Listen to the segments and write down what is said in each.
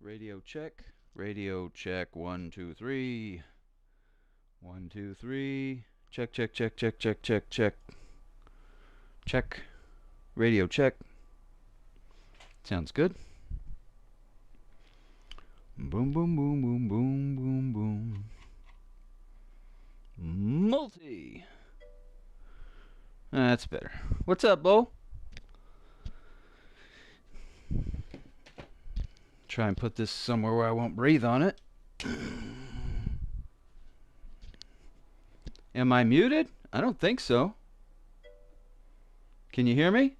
Radio check. Radio check. 1, 2, 3. 1, 2, 3. Check, check, check, check, check, check, check. Check. Radio check. Sounds good. Boom, boom, boom, boom, boom, boom, boom. Multi. That's better. What's up, Bo? Try and put this somewhere where I won't breathe on it. Am I muted? I don't think so. Can you hear me?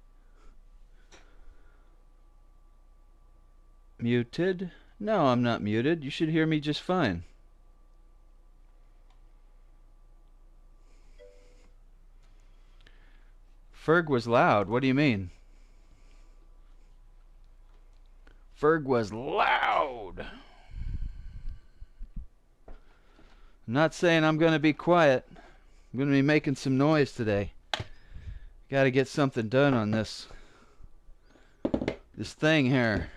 Muted? No, I'm not muted. You should hear me just fine. Ferg was loud. What do you mean? Ferg was loud. I'm not saying I'm going to be quiet. I'm going to be making some noise today. Got to get something done on this thing here.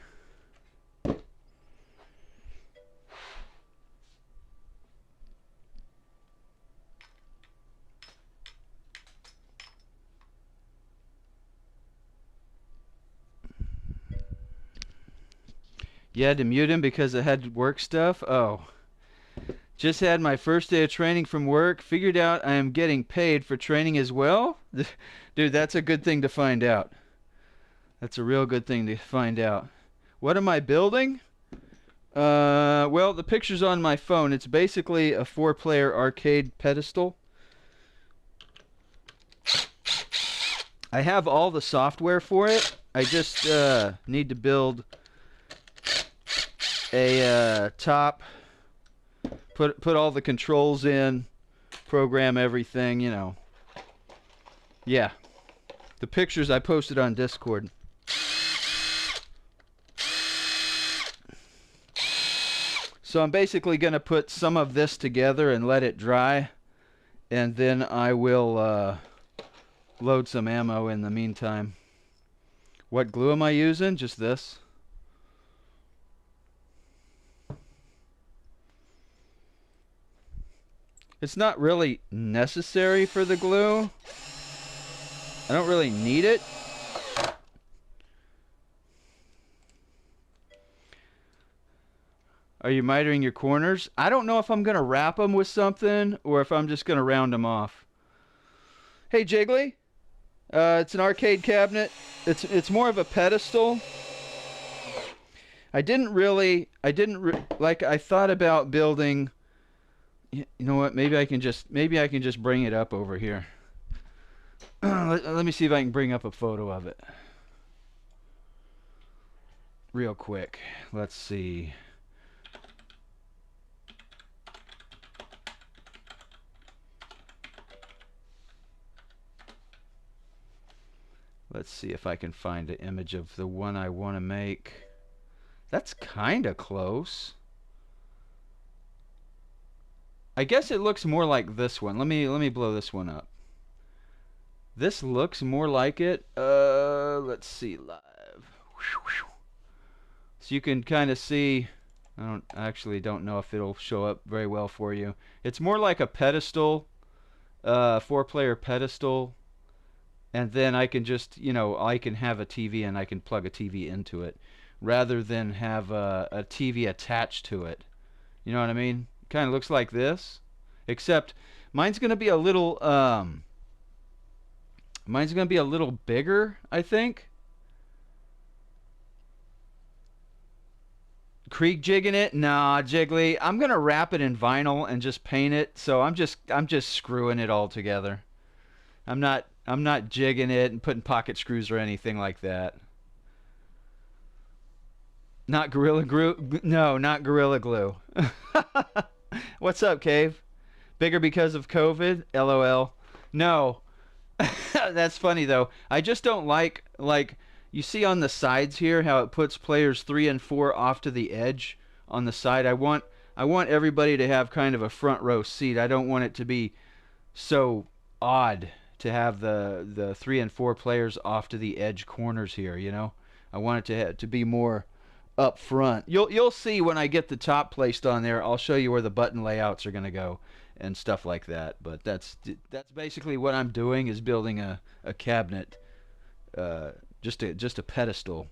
You had to mute him because I had work stuff? Oh. Just had my first day of training from work. Figured out I am getting paid for training as well? Dude, that's a good thing to find out. That's a real good thing to find out. What am I building? Well, the picture's on my phone. It's basically a 4-player arcade pedestal. I have all the software for it. I just need to build a top, put all the controls in, program everything, you know. Yeah. The pictures I posted on Discord. So I'm basically going to put some of this together and let it dry, and then I will load some ammo in the meantime. What glue am I using? Just this. It's not really necessary for the glue. I don't really need it. Are you mitering your corners? I don't know if I'm going to wrap them with something or if I'm just going to round them off. Hey, Jiggly. It's an arcade cabinet. It's more of a pedestal. I thought about building. You know what? Maybe I can just bring it up over here. Let me see if I can bring up a photo of it real quick. Let's see. Let's see if I can find an image of the one I want to make. That's kind of close. I guess it looks more like this one. Let me blow this one up. This looks more like it. Let's see live. So you can kind of see. I don't know if it'll show up very well for you. It's more like a pedestal, 4-player pedestal, and then I can just, I can have a TV and I can plug a TV into it, rather than have a TV attached to it. You know what I mean? Kind of looks like this, except mine's gonna be a little bigger, I think. Krieg jigging it? Nah, Jiggly. I'm gonna wrap it in vinyl and just paint it. So I'm just screwing it all together. I'm not jigging it and putting pocket screws or anything like that. Not Gorilla Glue? No, not Gorilla Glue. What's up, Cave? Bigger because of COVID? LOL. No. That's funny, though. I just don't like, you see on the sides here how it puts players 3 and 4 off to the edge on the side. I want everybody to have kind of a front row seat. I don't want it to be so odd to have the 3 and 4 players off to the edge corners here, you know? I want it to be more up front. You'll see when I get the top placed on there. I'll show you where the button layouts are going to go and stuff like that. But that's basically what I'm doing, is building a cabinet, just a pedestal.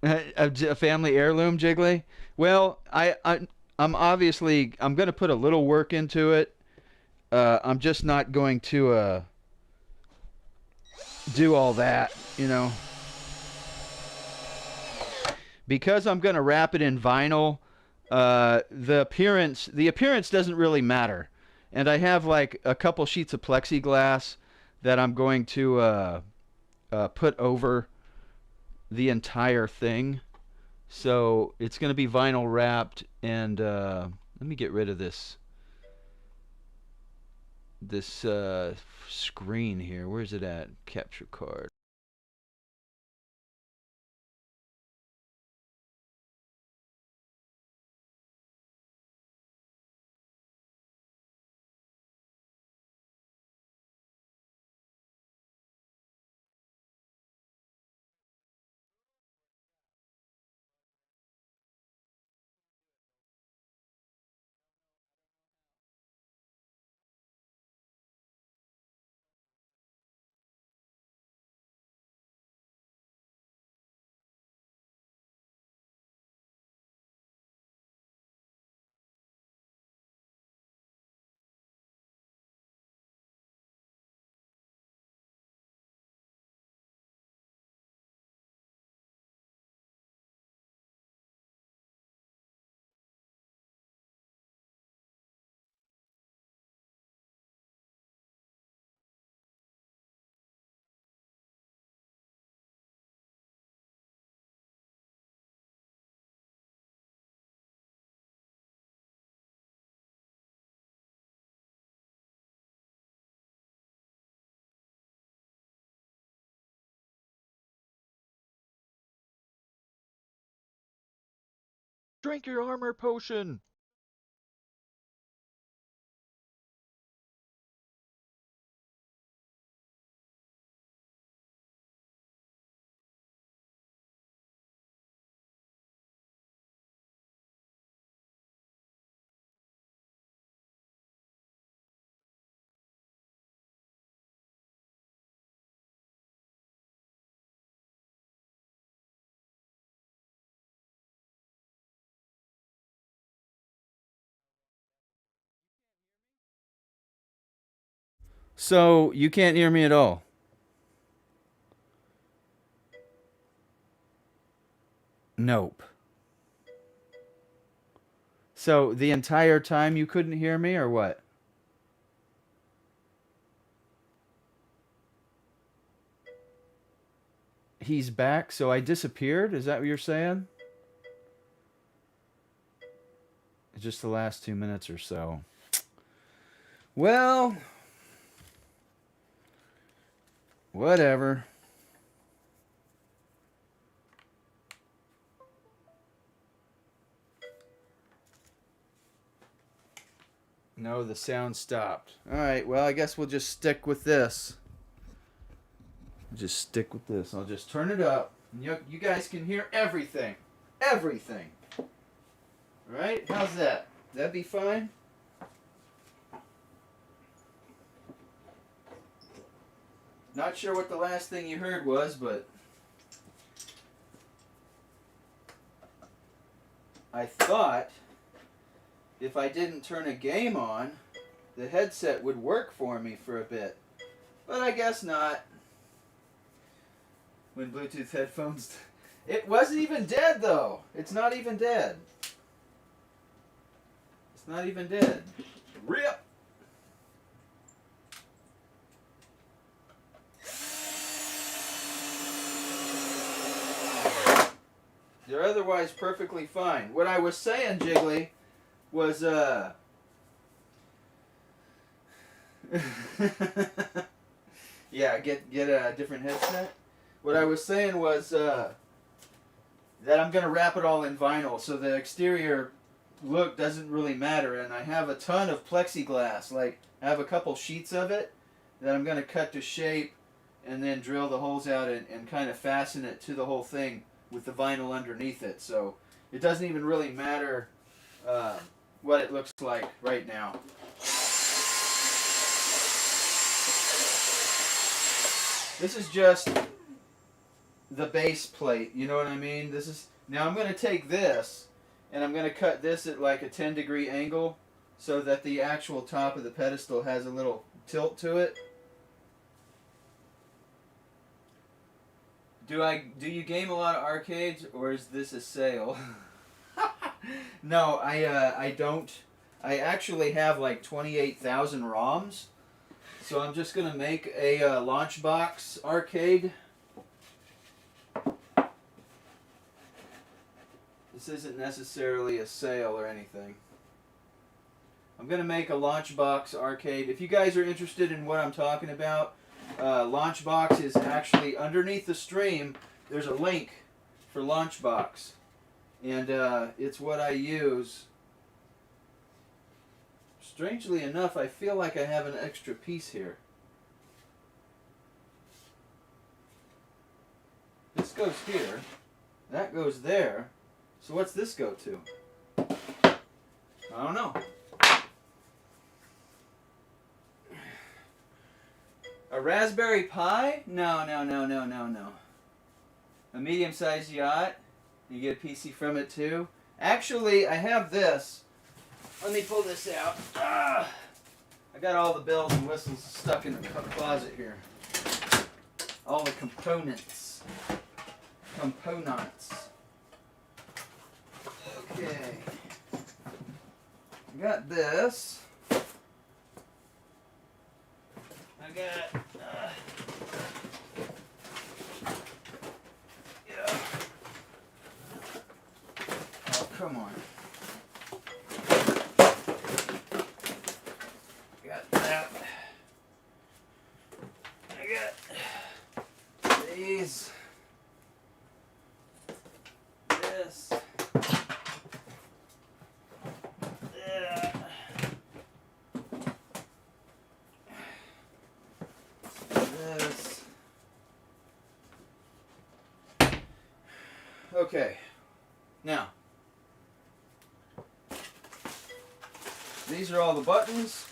A family heirloom, Jiggly. Well, I'm going to put a little work into it. I'm just not going to do all that, because I'm going to wrap it in vinyl. The appearance doesn't really matter, and I have like a couple sheets of plexiglass that I'm going to put over the entire thing. So it's going to be vinyl wrapped, and let me get rid of this screen here. Where's it at? Capture card. Drink your armor potion. So you can't hear me at all? Nope. So the entire time you couldn't hear me, or what? He's back, so I disappeared? Is that what you're saying? Just the last 2 minutes or so. Well, whatever. No, the sound stopped. Alright, well, I guess we'll just stick with this. Just stick with this. I'll just turn it up. You guys can hear everything. Everything. Alright? How's that? That'd be fine? Not sure what the last thing you heard was, but I thought if I didn't turn a game on, the headset would work for me for a bit. But I guess not. When Bluetooth headphones... It wasn't even dead, though. It's not even dead. It's not even dead. RIP! They're otherwise perfectly fine. What I was saying, Jiggly, was, yeah, get a different headset. What I was saying was, that I'm going to wrap it all in vinyl, so the exterior look doesn't really matter, and I have a ton of plexiglass. Like, I have a couple sheets of it that I'm going to cut to shape and then drill the holes out and kind of fasten it to the whole thing with the vinyl underneath it. So it doesn't even really matter what it looks like right now. This is just the base plate, you know what I mean? This is, now I'm going to take this and I'm going to cut this at like a 10-degree angle so that the actual top of the pedestal has a little tilt to it. Do you game a lot of arcades, or is this a sale? No, I don't. I actually have like 28,000 ROMs, so I'm just gonna make a launch box arcade. This isn't necessarily a sale or anything. I'm gonna make a launch box arcade. If you guys are interested in what I'm talking about, Launchbox is actually underneath the stream. There's a link for Launchbox, and it's what I use. Strangely enough, I feel like I have an extra piece here. This goes here. That goes there. So what's this go to? I don't know. A Raspberry Pi? No. A medium-sized yacht? You get a PC from it too? Actually, I have this. Let me pull this out. I got all the bells and whistles stuck in the closet here. All the components. Okay. I got this. I got, yeah. Oh, come on. Got that. I got these. This. Okay, now, these are all the buttons.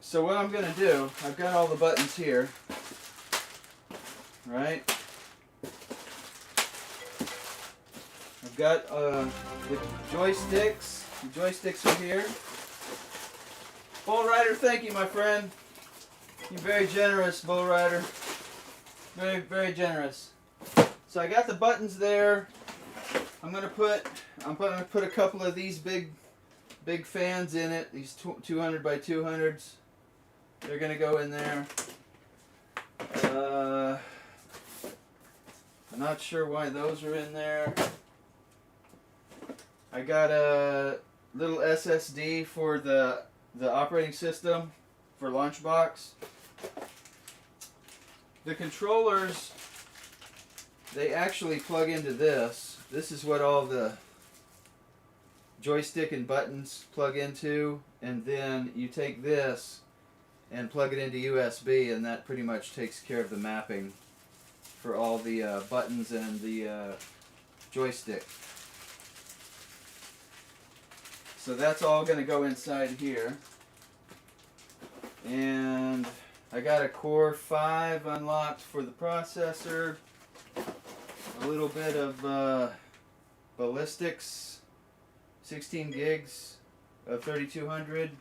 So what I'm going to do, I've got all the buttons here, right? I've got the joysticks. The joysticks are here. Bull Rider, thank you, my friend. You're very generous, Bull Rider. Very, very generous. So I got the buttons there. I'm gonna put a couple of these big fans in it. These 200 by 200s. They're going to go in there. I'm not sure why those are in there. I got a little SSD for the operating system for Launchbox. The controllers, they actually plug into this. This is what all the joystick and buttons plug into, and then you take this and plug it into USB, and that pretty much takes care of the mapping for all the buttons and the joystick. So that's all going to go inside here. And I got a Core 5 unlocked for the processor, a little bit of ballistics, 16 gigs of 3200.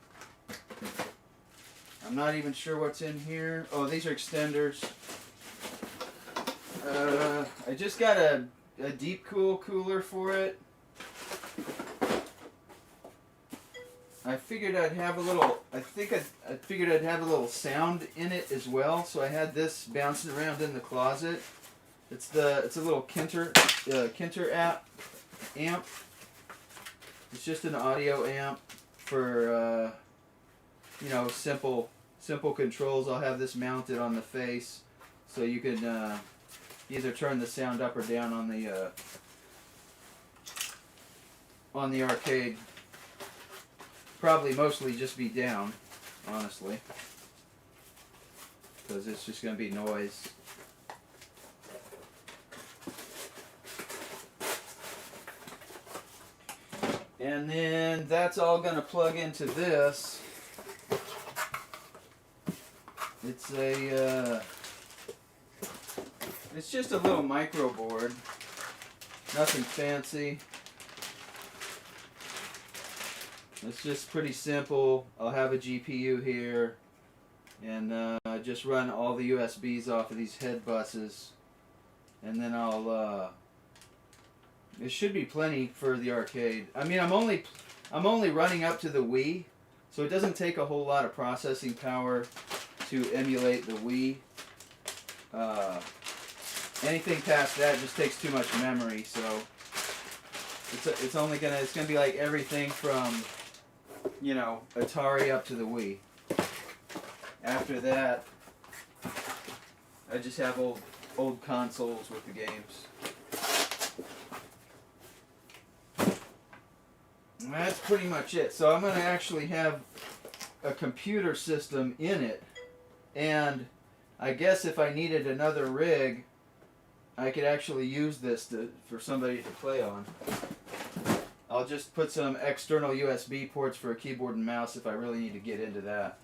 I'm not even sure what's in here. Oh, these are extenders. I just got a deep cool cooler for it. I figured I'd have a little. I figured I'd have a little sound in it as well. So I had this bouncing around in the closet. It's a little Kinter amp. It's just an audio amp for simple simple controls. I'll have this mounted on the face, so you can either turn the sound up or down on the arcade. Probably mostly just be down, honestly, because it's just going to be noise. And then that's all going to plug into this. It's it's just a little micro board. Nothing fancy. It's just pretty simple. I'll have a GPU here, and just run all the USBs off of these head buses, and then I'll. It should be plenty for the arcade. I mean, I'm only running up to the Wii, so it doesn't take a whole lot of processing power to emulate the Wii. Anything past that just takes too much memory, so it's gonna be like everything from, you know, Atari up to the Wii. After that, I just have old consoles with the games. And that's pretty much it. So I'm going to actually have a computer system in it, and I guess if I needed another rig, I could actually use this for somebody to play on. I'll just put some external USB ports for a keyboard and mouse if I really need to get into that.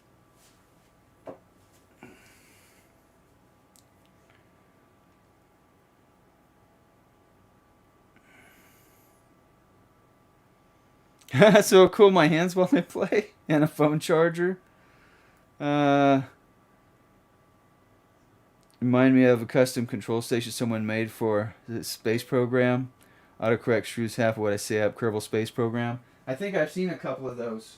So cool my hands while I play, and a phone charger. Remind me of a custom control station someone made for the space program. Autocorrect screws half of what I say up. Kerbal Space Program. I think I've seen a couple of those.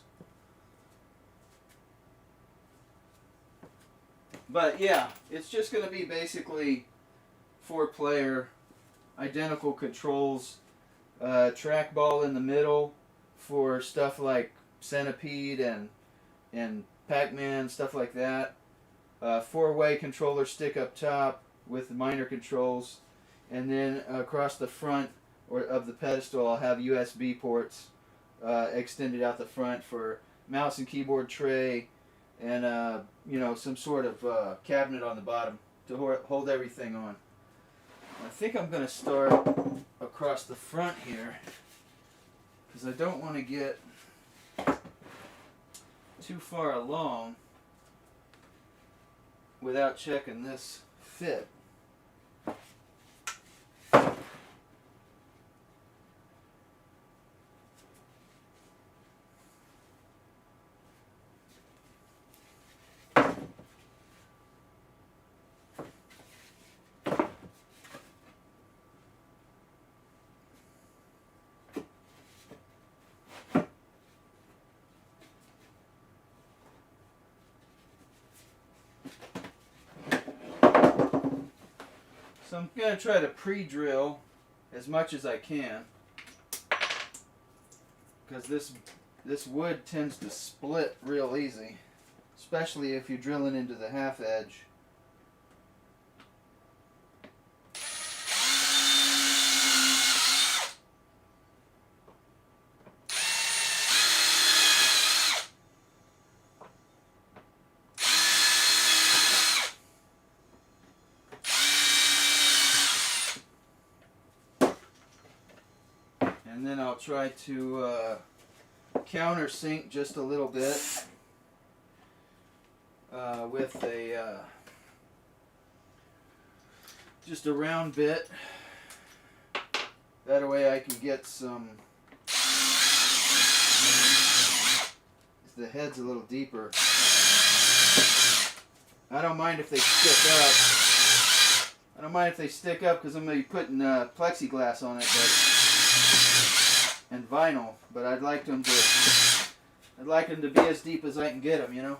But yeah, it's just going to be basically 4-player, identical controls, trackball in the middle for stuff like Centipede and Pac-Man, stuff like that. 4-way controller stick up top with minor controls, and then across the front of the pedestal I'll have USB ports extended out the front for mouse and keyboard tray, and you know, some sort of cabinet on the bottom to hold everything on. I think I'm going to start across the front here, because I don't want to get too far along without checking this fit. So I'm going to try to pre-drill as much as I can, because this wood tends to split real easy, especially if you're drilling into the half edge. And then I'll try to countersink just a little bit with just a round bit. That way I can get some. The head's a little deeper. I don't mind if they stick up. I don't mind if they stick up because I'm going to be putting plexiglass on it, and vinyl. But I'd like them to be as deep as I can get them, you know.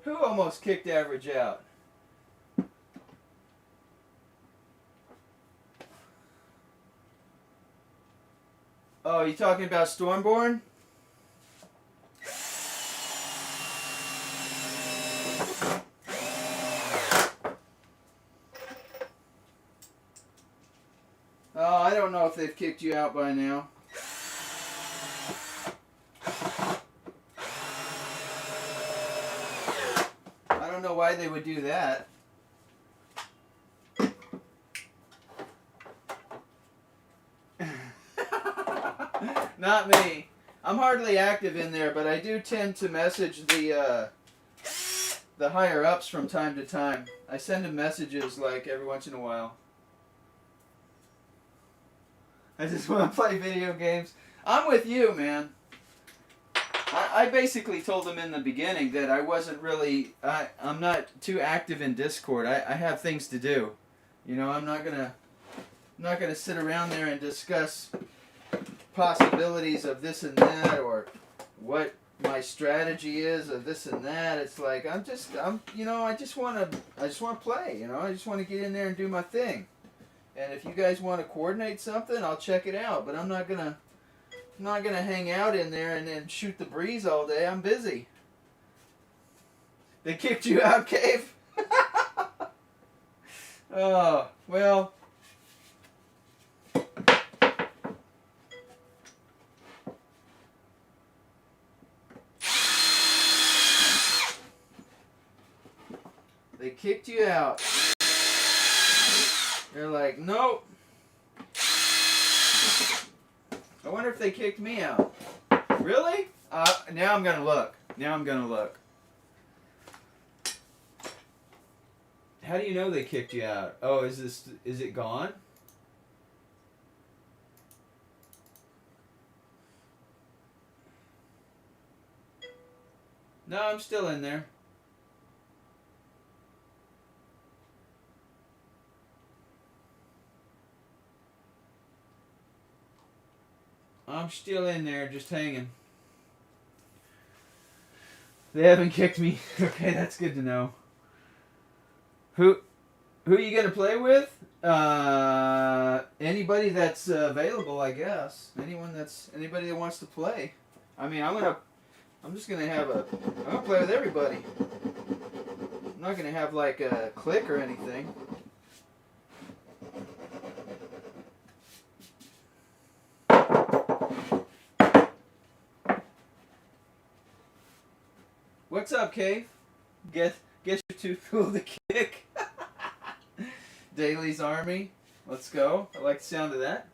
Who almost kicked Average out? Oh, you talking about Stormborn? Oh, I don't know if they've kicked you out by now. I don't know why they would do that. Not me. I'm hardly active in there, but I do tend to message the higher ups from time to time. I send them messages like every once in a while. I just want to play video games. I'm with you, man. I basically told them in the beginning that I wasn't really. I'm not too active in Discord. I have things to do. You know, I'm not gonna sit around there and discuss possibilities of this and that, or what my strategy is of this and that. It's like I just want to play. You know, I just want to get in there and do my thing. And if you guys want to coordinate something, I'll check it out. But I'm not gonna hang out in there and then shoot the breeze all day. I'm busy. They kicked you out, Cave? Oh, well. They kicked you out. They're like, nope. I wonder if they kicked me out. Really? Now I'm gonna look. How do you know they kicked you out? Oh, is it gone? No, I'm still in there. I'm still in there, just hanging. They haven't kicked me. Okay, that's good to know. Who are you gonna play with? Anybody that's available, I guess. Anybody that wants to play. I mean, I'm gonna play with everybody. I'm not gonna have like a clique or anything. What's up, Cave? Guess you're too cool to kick. Daly's Army. Let's go. I like the sound of that.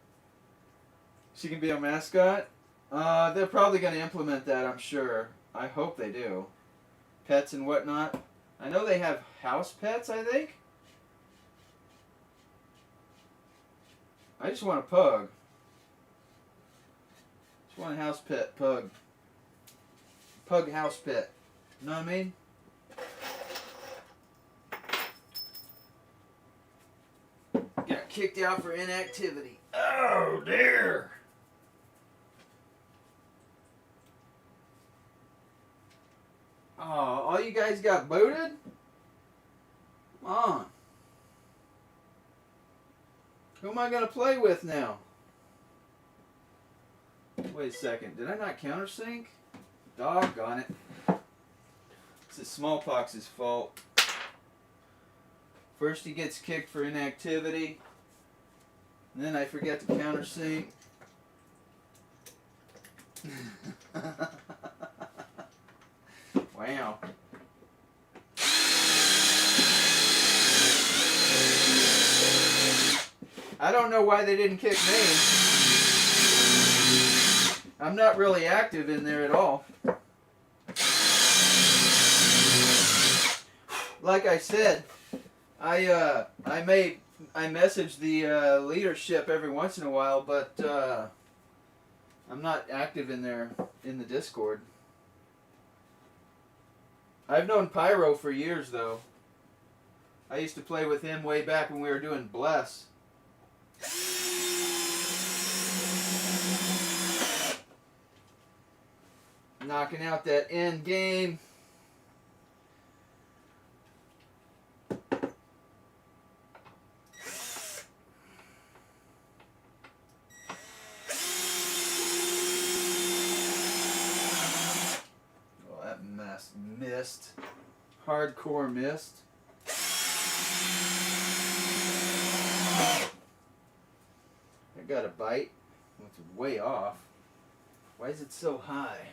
She can be a mascot. They're probably going to implement that, I'm sure. I hope they do. Pets and whatnot. I know they have house pets, I think. I just want a pug. Just want a house pet pug. Pug house pet. You know what I mean? Got kicked out for inactivity. Oh, dear. Oh, all you guys got booted? Come on. Who am I going to play with now? Wait a second. Did I not countersink? Doggone it. It's Smallpox's fault. First he gets kicked for inactivity. And then I forget to countersink. Wow. I don't know why they didn't kick me. I'm not really active in there at all. Like I said, I message the leadership every once in a while, but I'm not active in there in the Discord. I've known Pyro for years, though. I used to play with him way back when we were doing Bless. Knocking out that end game. mess. Mist. Hardcore mist. I got a bite. It's way off. Why is it so high?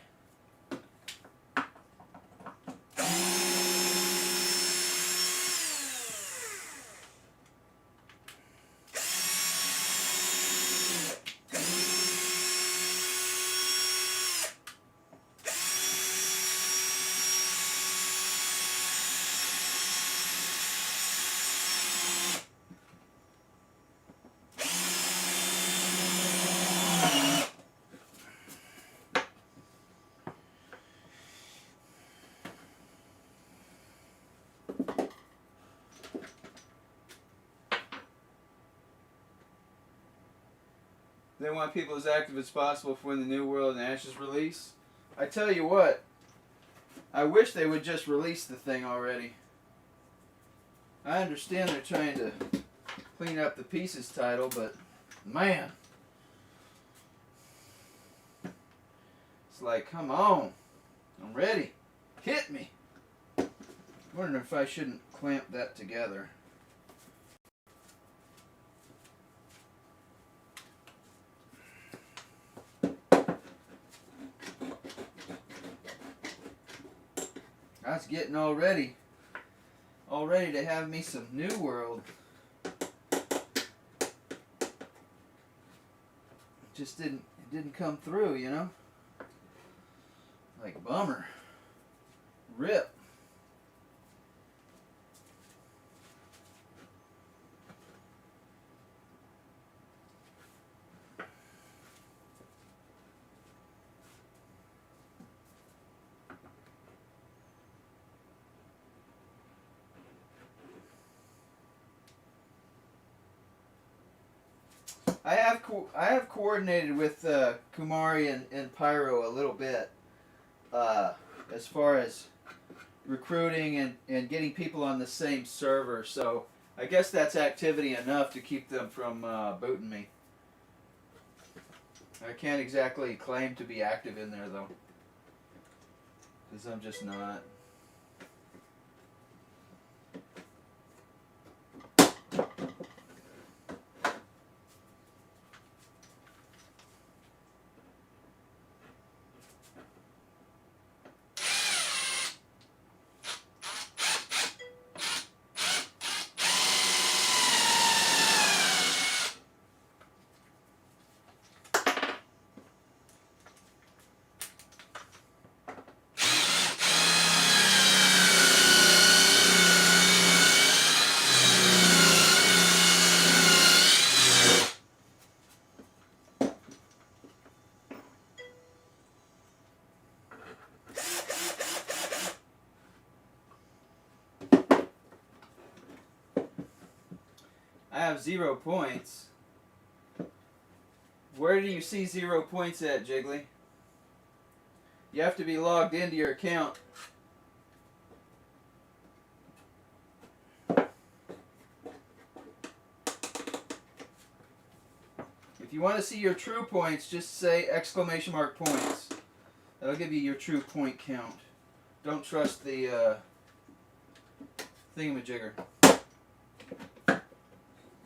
They want people as active as possible for when the New World and Ashes release. I tell you what, I wish they would just release the thing already. I understand they're trying to clean up the Pieces title, but man, it's like, come on, I'm ready. Hit me. I'm wondering if I shouldn't clamp that together. I was getting all ready to have me some New World. Just it didn't come through, you know? Like, bummer. Rip. I have coordinated with Kumari and Pyro a little bit as far as recruiting and getting people on the same server. So I guess that's activity enough to keep them from booting me. I can't exactly claim to be active in there though, because I'm just not. I have 0 points. Where do you see 0 points at, Jiggly? You have to be logged into your account. If you want to see your true points, just say !points. That'll give you your true point count. Don't trust the thingamajigger.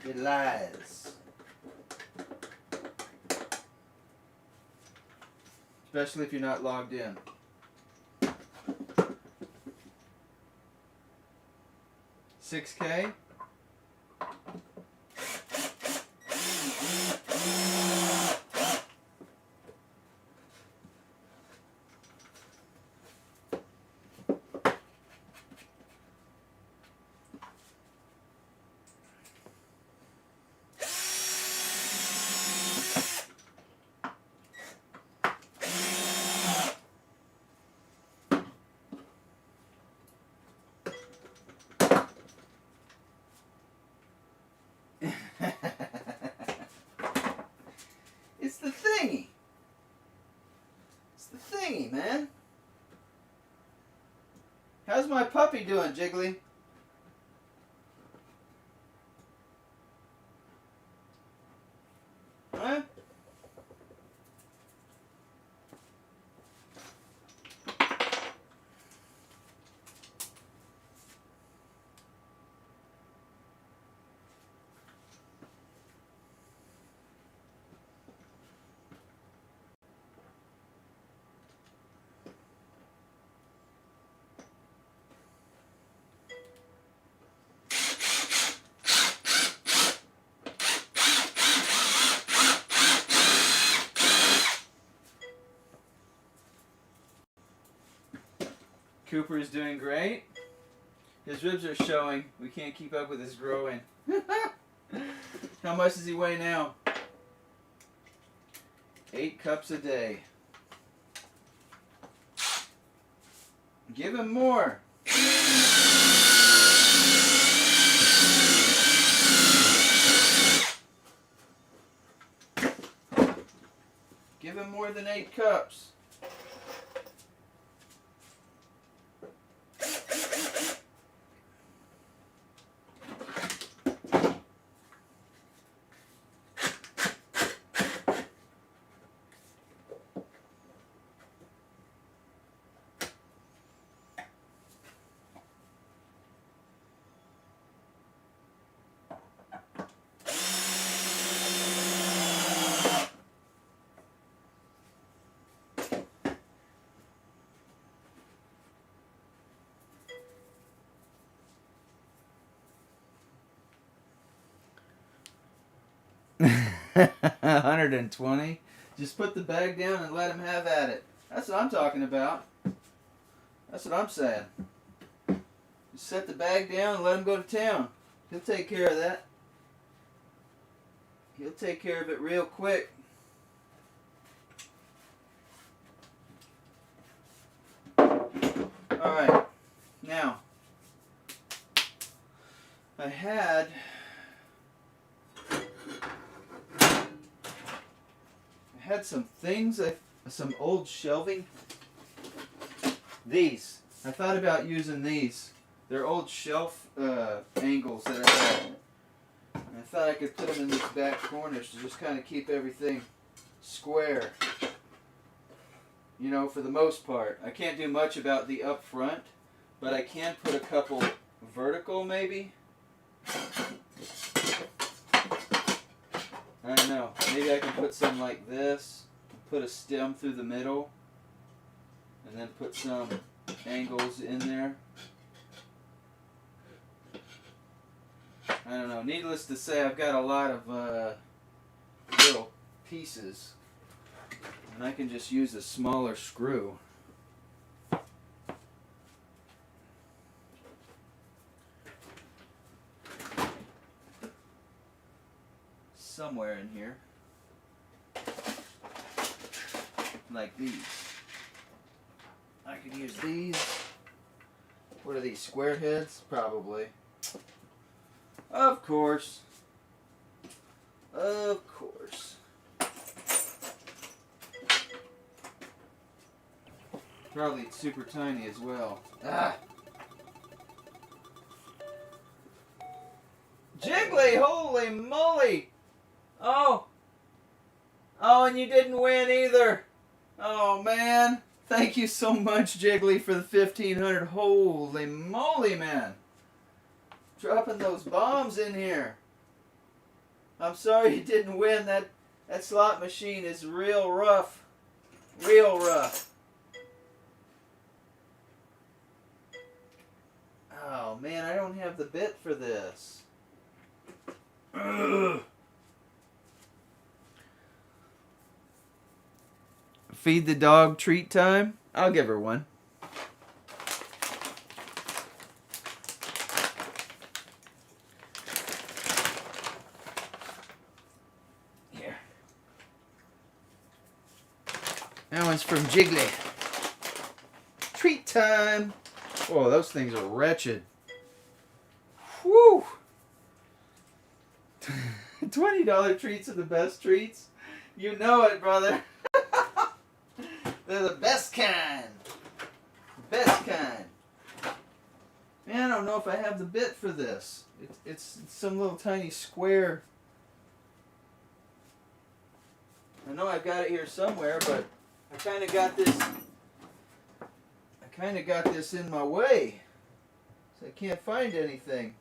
It lies. Especially if you're not logged in. $6K? It's the thingy. It's the thingy, man. How's my puppy doing, Jiggly? Huh? Cooper is doing great. His ribs are showing. We can't keep up with his growing. How much does he weigh now? 8 cups a day. Give him more. Give him more than 8 cups. $120. Just put the bag down and let him have at it. That's what I'm talking about. That's what I'm saying. Just set the bag down and let him go to town. He'll take care of that. He'll take care of it real quick. Alright. Now, I had some things, some old shelving. These. I thought about using these. They're old shelf angles that I had. I thought I could put them in these back corners to just kind of keep everything square. You know, for the most part. I can't do much about the up front, but I can put a couple vertical maybe. I don't know. Maybe I can put some like this, put a stem through the middle, and then put some angles in there. I don't know. Needless to say, I've got a lot of little pieces, and I can just use a smaller screw. Somewhere in here, like these. I could use these. What are these, square heads? Probably. Of course. Of course. Probably super tiny as well. Ah! Jiggly, holy moly! Oh, and you didn't win either. Oh, man. Thank you so much, Jiggly, for the 1,500. Holy moly, man. Dropping those bombs in here. I'm sorry you didn't win. That slot machine is real rough. Real rough. Oh, man, I don't have the bit for this. Ugh. Feed the dog treat time? I'll give her one. Here. That one's from Jiggly. Treat time. Oh, those things are wretched. Whew. $20 treats are the best treats. You know it, brother. They're the best kind. Best kind. Man, I don't know if I have the bit for this. It's some little tiny square. I know I've got it here somewhere, but I kind of got this in my way. So I can't find anything.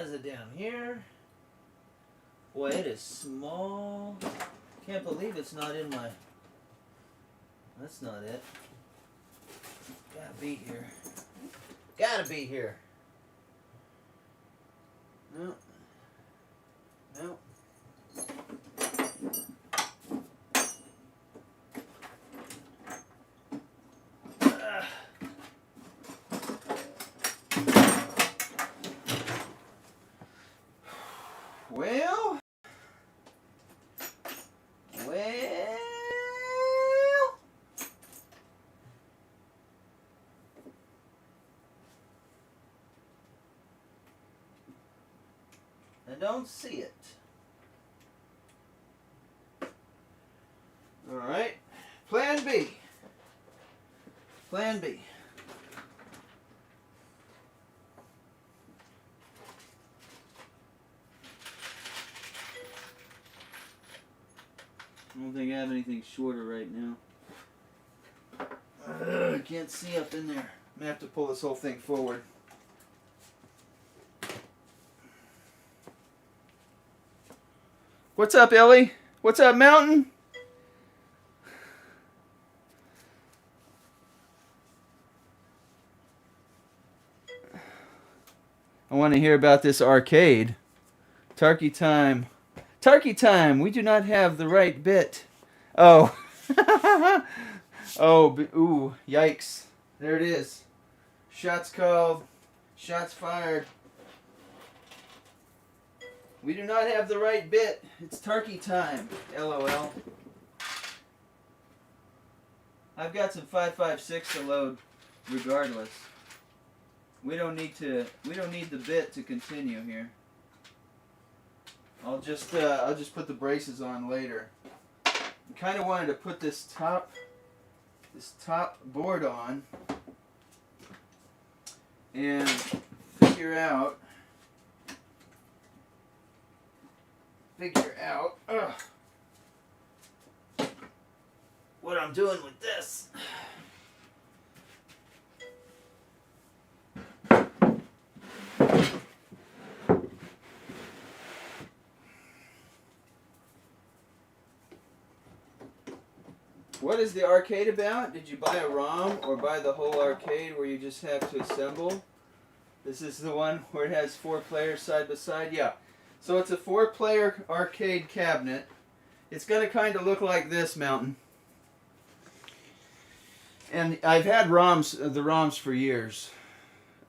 Is it down here? Boy, it is small. Can't believe it's not in my... That's not it. Gotta be here. Gotta be here. No. No. don't see it. Alright. Plan B. Plan B. I don't think I have anything shorter right now. I can't see up in there. I'm going to have to pull this whole thing forward. What's up, Ellie? What's up, Mountain? I want to hear about this arcade. Turkey time. Turkey time! We do not have the right bit. Oh. Oh, ooh, yikes. There it is. Shots called. Shots fired. We do not have the right bit. It's turkey time. LOL. I've got some 5.56 to load regardless. We don't need the bit to continue here. I'll just put the braces on later. I kind of wanted to put this top board on and figure out what I'm doing with this. What is the arcade about? Did you buy a ROM or buy the whole arcade where you just have to assemble? This is the one where it has 4 players side by side? Yeah. So it's a 4-player arcade cabinet. It's going to kind of look like this, Mountain. And I've had the ROMs for years.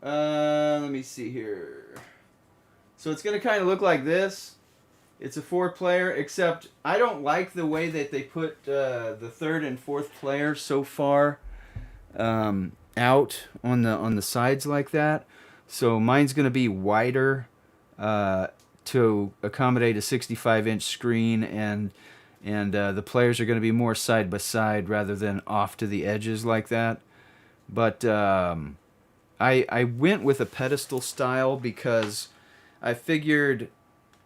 Let me see here. So it's going to kind of look like this. It's a 4-player, except I don't like the way that they put the 3rd and 4th player so far out on the sides like that. So mine's going to be wider to accommodate a 65-inch screen, and the players are going to be more side by side rather than off to the edges like that. But I went with a pedestal style because I figured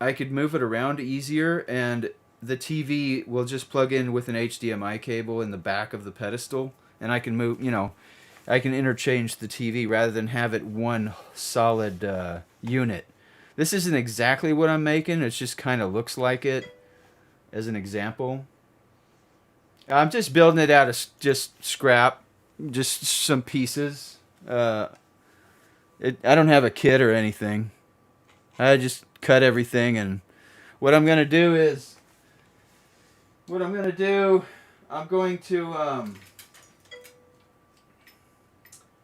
I could move it around easier, and the TV will just plug in with an HDMI cable in the back of the pedestal, and I can move, I can interchange the TV rather than have it one solid unit. This isn't exactly what I'm making, it just kind of looks like it as an example. I'm just building it out of just scrap, just some pieces. I don't have a kit or anything. I just cut everything, and what I'm going to do is, I'm going to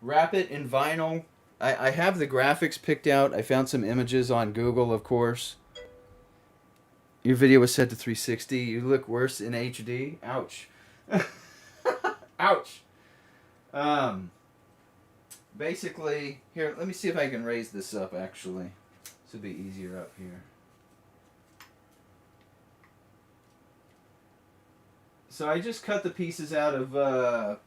wrap it in vinyl. I have the graphics picked out. I found some images on Google, of course. Your video was set to 360. You look worse in HD. Ouch. Ouch. Basically, here, let me see if I can raise this up, actually. This would be easier up here. So I just cut the pieces out of,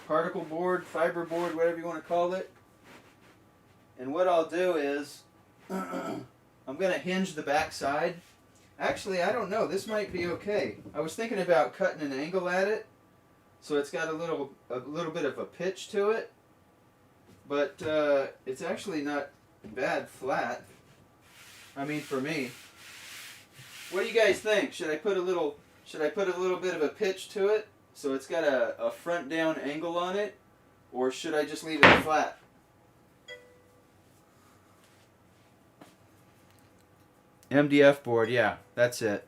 particle board, fiber board, whatever you want to call it. And what I'll do is, I'm going to hinge the back side. Actually, I don't know. This might be okay. I was thinking about cutting an angle at it, so it's got a little bit of a pitch to it. But it's actually not bad flat. I mean, for me. What do you guys think? Should I put a little bit of a pitch to it so it's got a front down angle on it, or should I just leave it flat? MDF board, yeah, that's it.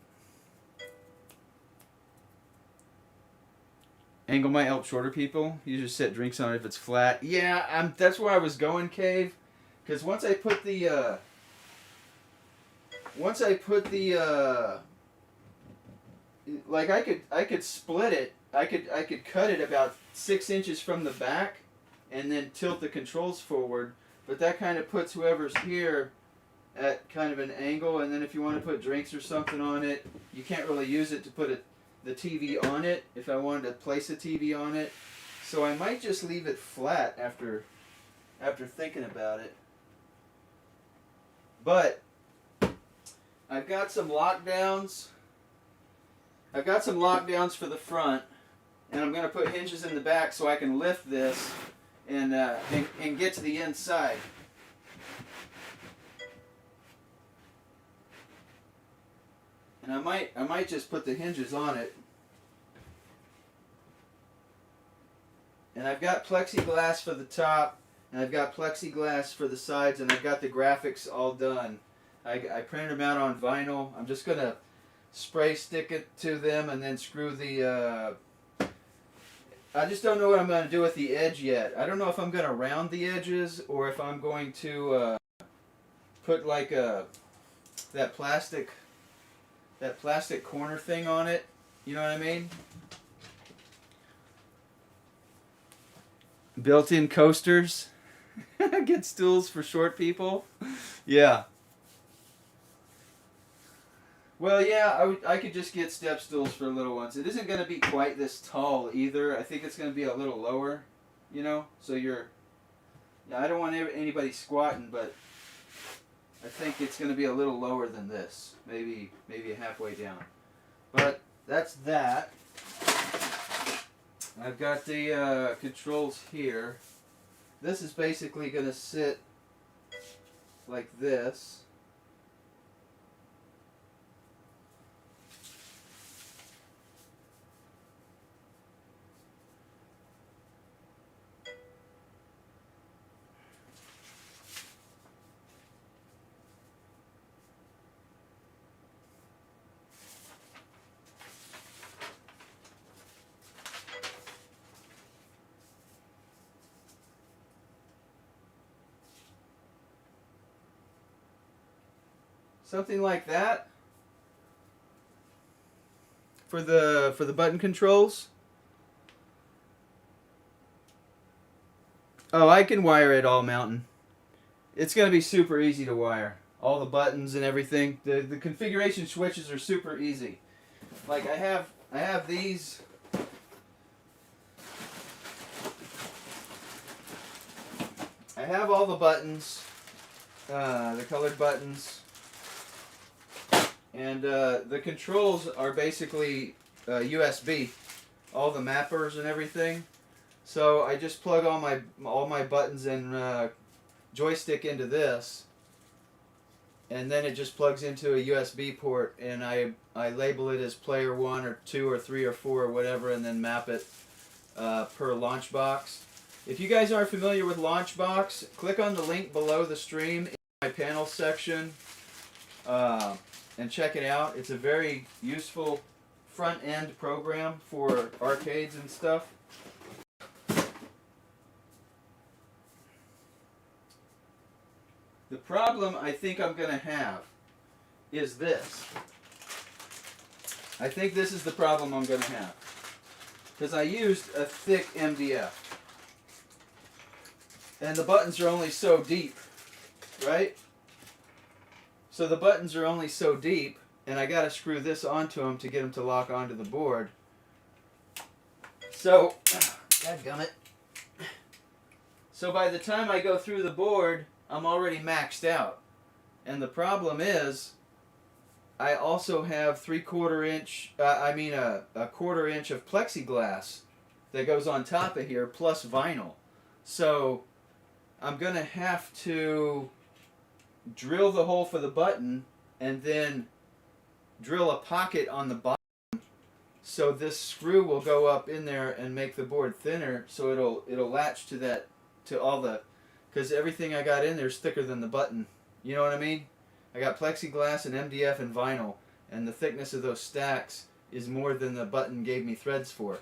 Angle might help shorter people. You just set drinks on it if it's flat. Yeah, that's where I was going, Cave. Because once I put the like I could split it. I could cut it about 6 inches from the back, and then tilt the controls forward but that kind of puts whoever's here at kind of an angle, and then if you want to put drinks or something on it, you can't really use it to put the TV on it if I wanted to place a TV on it. So I might just leave it flat after thinking about it. But I've got some lockdowns. I've got some lockdowns for the front, and I'm going to put hinges in the back so I can lift this and get to the inside. And I might just put the hinges on it. And I've got plexiglass for the top, and I've got plexiglass for the sides, and I've got the graphics all done. I printed them out on vinyl. I'm just going to spray stick it to them and then screw the... I just don't know what I'm going to do with the edge yet. I don't know if I'm going to round the edges or if I'm going to put like that plastic corner thing on it. You know what I mean? Built-in coasters. Get stools for short people. Yeah. Well, yeah, I could just get step stools for little ones. It isn't going to be quite this tall either. I think it's going to be a little lower, you know? So yeah, I don't want anybody squatting, but I think it's going to be a little lower than this. Maybe halfway down. But that's that. I've got the controls here. This is basically going to sit like this. Something like that for the button controls. Oh, I can wire it all, Mountain. It's going to be super easy to wire. All the buttons and everything. The configuration switches are super easy. Like I have these. I have all the buttons, the colored buttons. And the controls are basically USB, all the mappers and everything. So I just plug all my buttons and joystick into this, and then it just plugs into a USB port, and I label it as player 1 or 2 or 3 or 4 or whatever, and then map it per launch box. If you guys aren't familiar with Launchbox, click on the link below the stream in my panel section. And check it out. It's a very useful front-end program for arcades and stuff. The problem I think I'm going to have is this. I think this is the problem I'm going to have. Because I used a thick MDF. And the buttons are only so deep, right? So the buttons are only so deep, and I got to screw this onto them to get them to lock onto the board. So, dadgummit. So by the time I go through the board, I'm already maxed out. And the problem is, I also have a quarter inch of plexiglass that goes on top of here, plus vinyl. So I'm going to have to drill the hole for the button and then drill a pocket on the bottom so this screw will go up in there and make the board thinner, so it'll latch to all the, because everything I got in there is thicker than the button. You know what I mean? I got plexiglass and MDF and vinyl, and the thickness of those stacks is more than the button gave me threads for.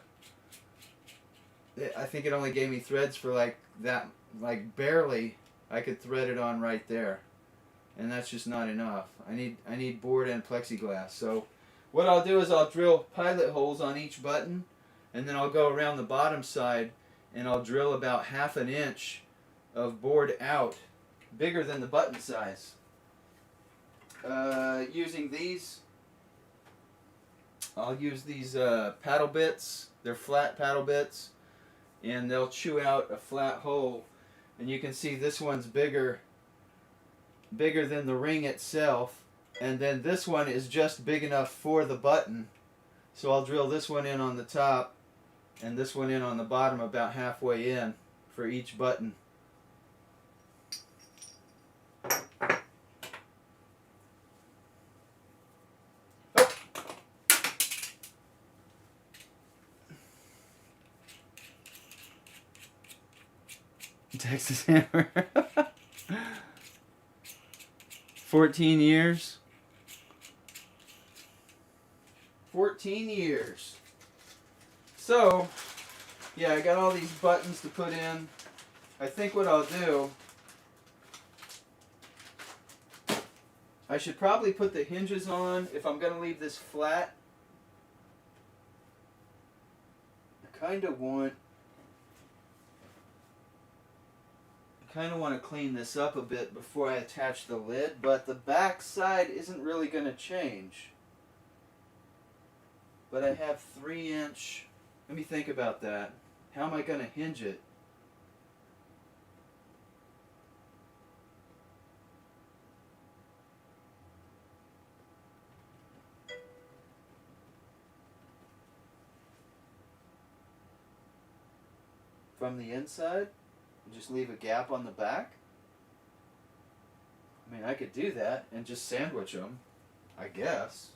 I think it only gave me threads for like that, like barely. I could thread it on right there. And that's just not enough. I need board and plexiglass. So what I'll do is I'll drill pilot holes on each button, and then I'll go around the bottom side and I'll drill about 1/2 inch of board out bigger than the button size. Using these, I'll use these paddle bits. They're flat paddle bits, and they'll chew out a flat hole. And you can see this one's bigger than the ring itself, and then this one is just big enough for the button. So I'll drill this one in on the top and this one in on the bottom, about halfway in for each button. Texas Hammer. 14 years. 14 years. So, yeah, I got all these buttons to put in. I think what I'll do, I should probably put the hinges on if I'm going to leave this flat. I kind of want to clean this up a bit before I attach the lid, but the back side isn't really going to change. But I have 3-inch, let me think about that. How am I going to hinge it? From the inside? Just leave a gap on the back? I mean, I could do that and just sandwich them, I guess.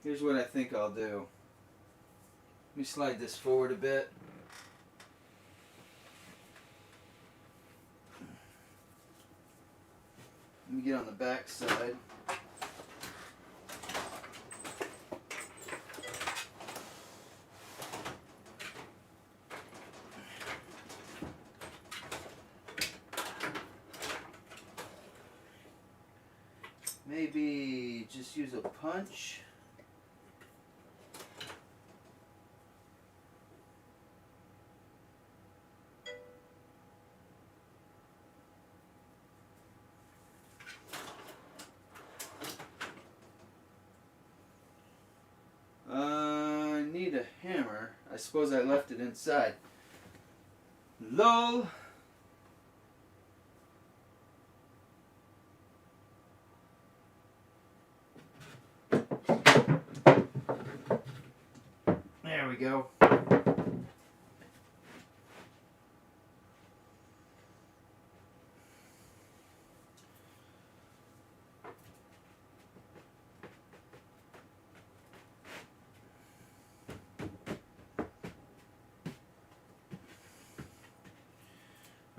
Here's what I think I'll do. Let me slide this forward a bit. Let me get on the back side. Maybe just use a punch. I need a hammer. I suppose I left it inside. LOL. There we go.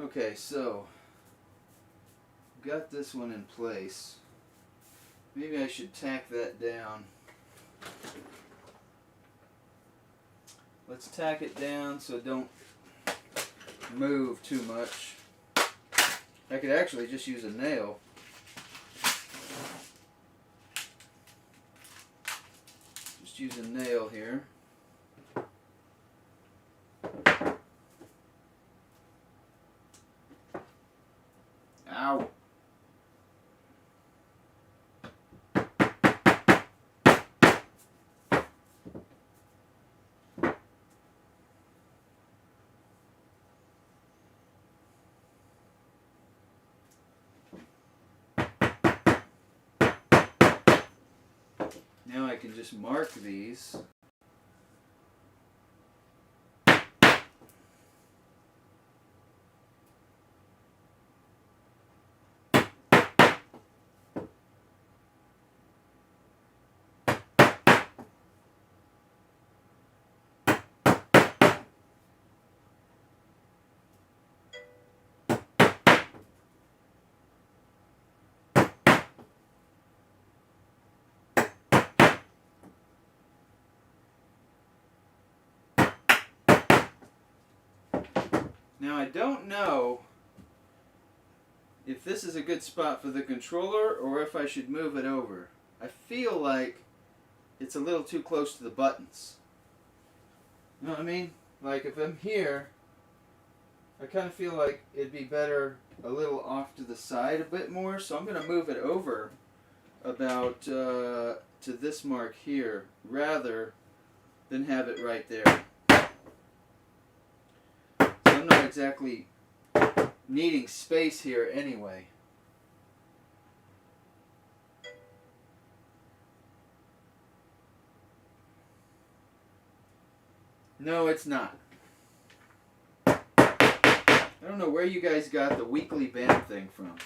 Okay, so got this one in place. Maybe I should tack that down. Let's tack it down so it don't move too much. I could actually just use a nail. Just use a nail here. Ow. Now I can just mark these. Now I don't know if this is a good spot for the controller or if I should move it over. I feel like it's a little too close to the buttons. You know what I mean? Like if I'm here, I kind of feel like it'd be better a little off to the side a bit more, so I'm going to move it over about to this mark here rather than have it right there. So I'm not exactly needing space here anyway. No, it's not. I don't know where you guys got the weekly band thing from.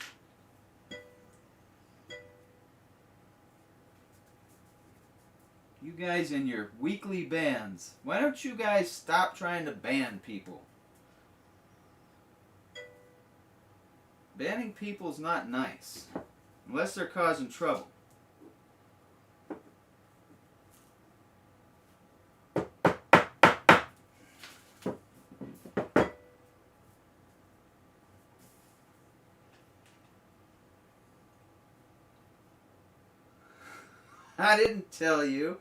You guys and your weekly bands. Why don't you guys stop trying to ban people? Banning people's not nice. Unless they're causing trouble. I didn't tell you.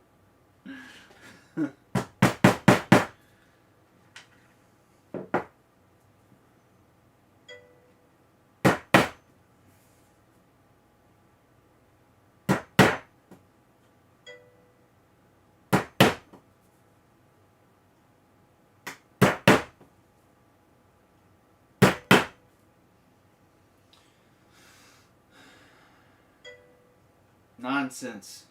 Nonsense.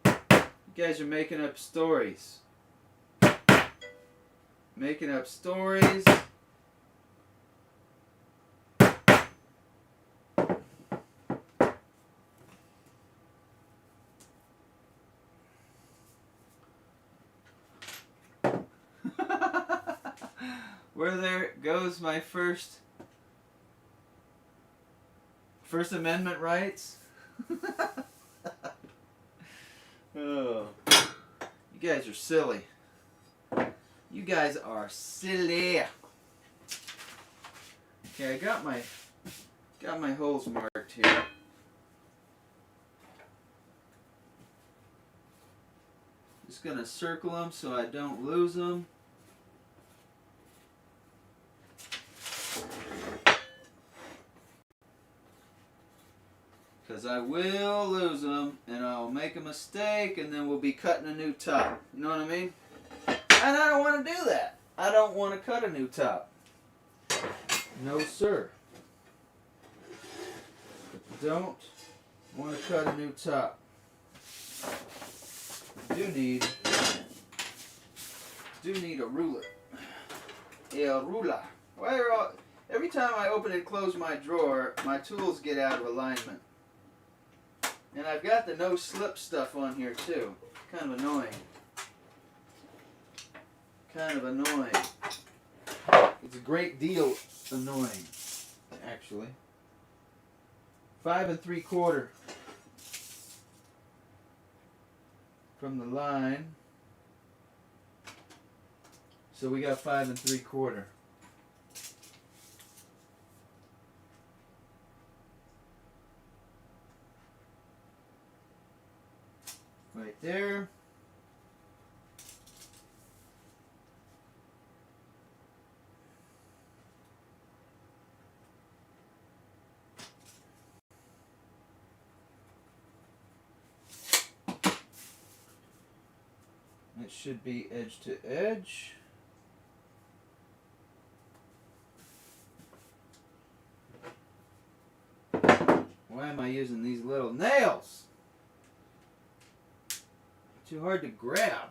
You guys are making up stories. Making up stories. Where there goes my First Amendment rights. Oh, you guys are silly. You guys are silly. Okay, I got my holes marked here. Just gonna circle them so I don't lose them. Because I will lose them, and I'll make a mistake, and then we'll be cutting a new top. You know what I mean? And I don't want to do that. I don't want to cut a new top. No, sir. Don't want to cut a new top. Do need a ruler. A ruler. Every time I open and close my drawer, my tools get out of alignment. And I've got the no slip stuff on here too. Kind of annoying. It's a great deal annoying, actually. 5 3/4 from the line. So we got 5 3/4. Right there. It should be edge to edge. Why am I using these little nails? Too hard to grab.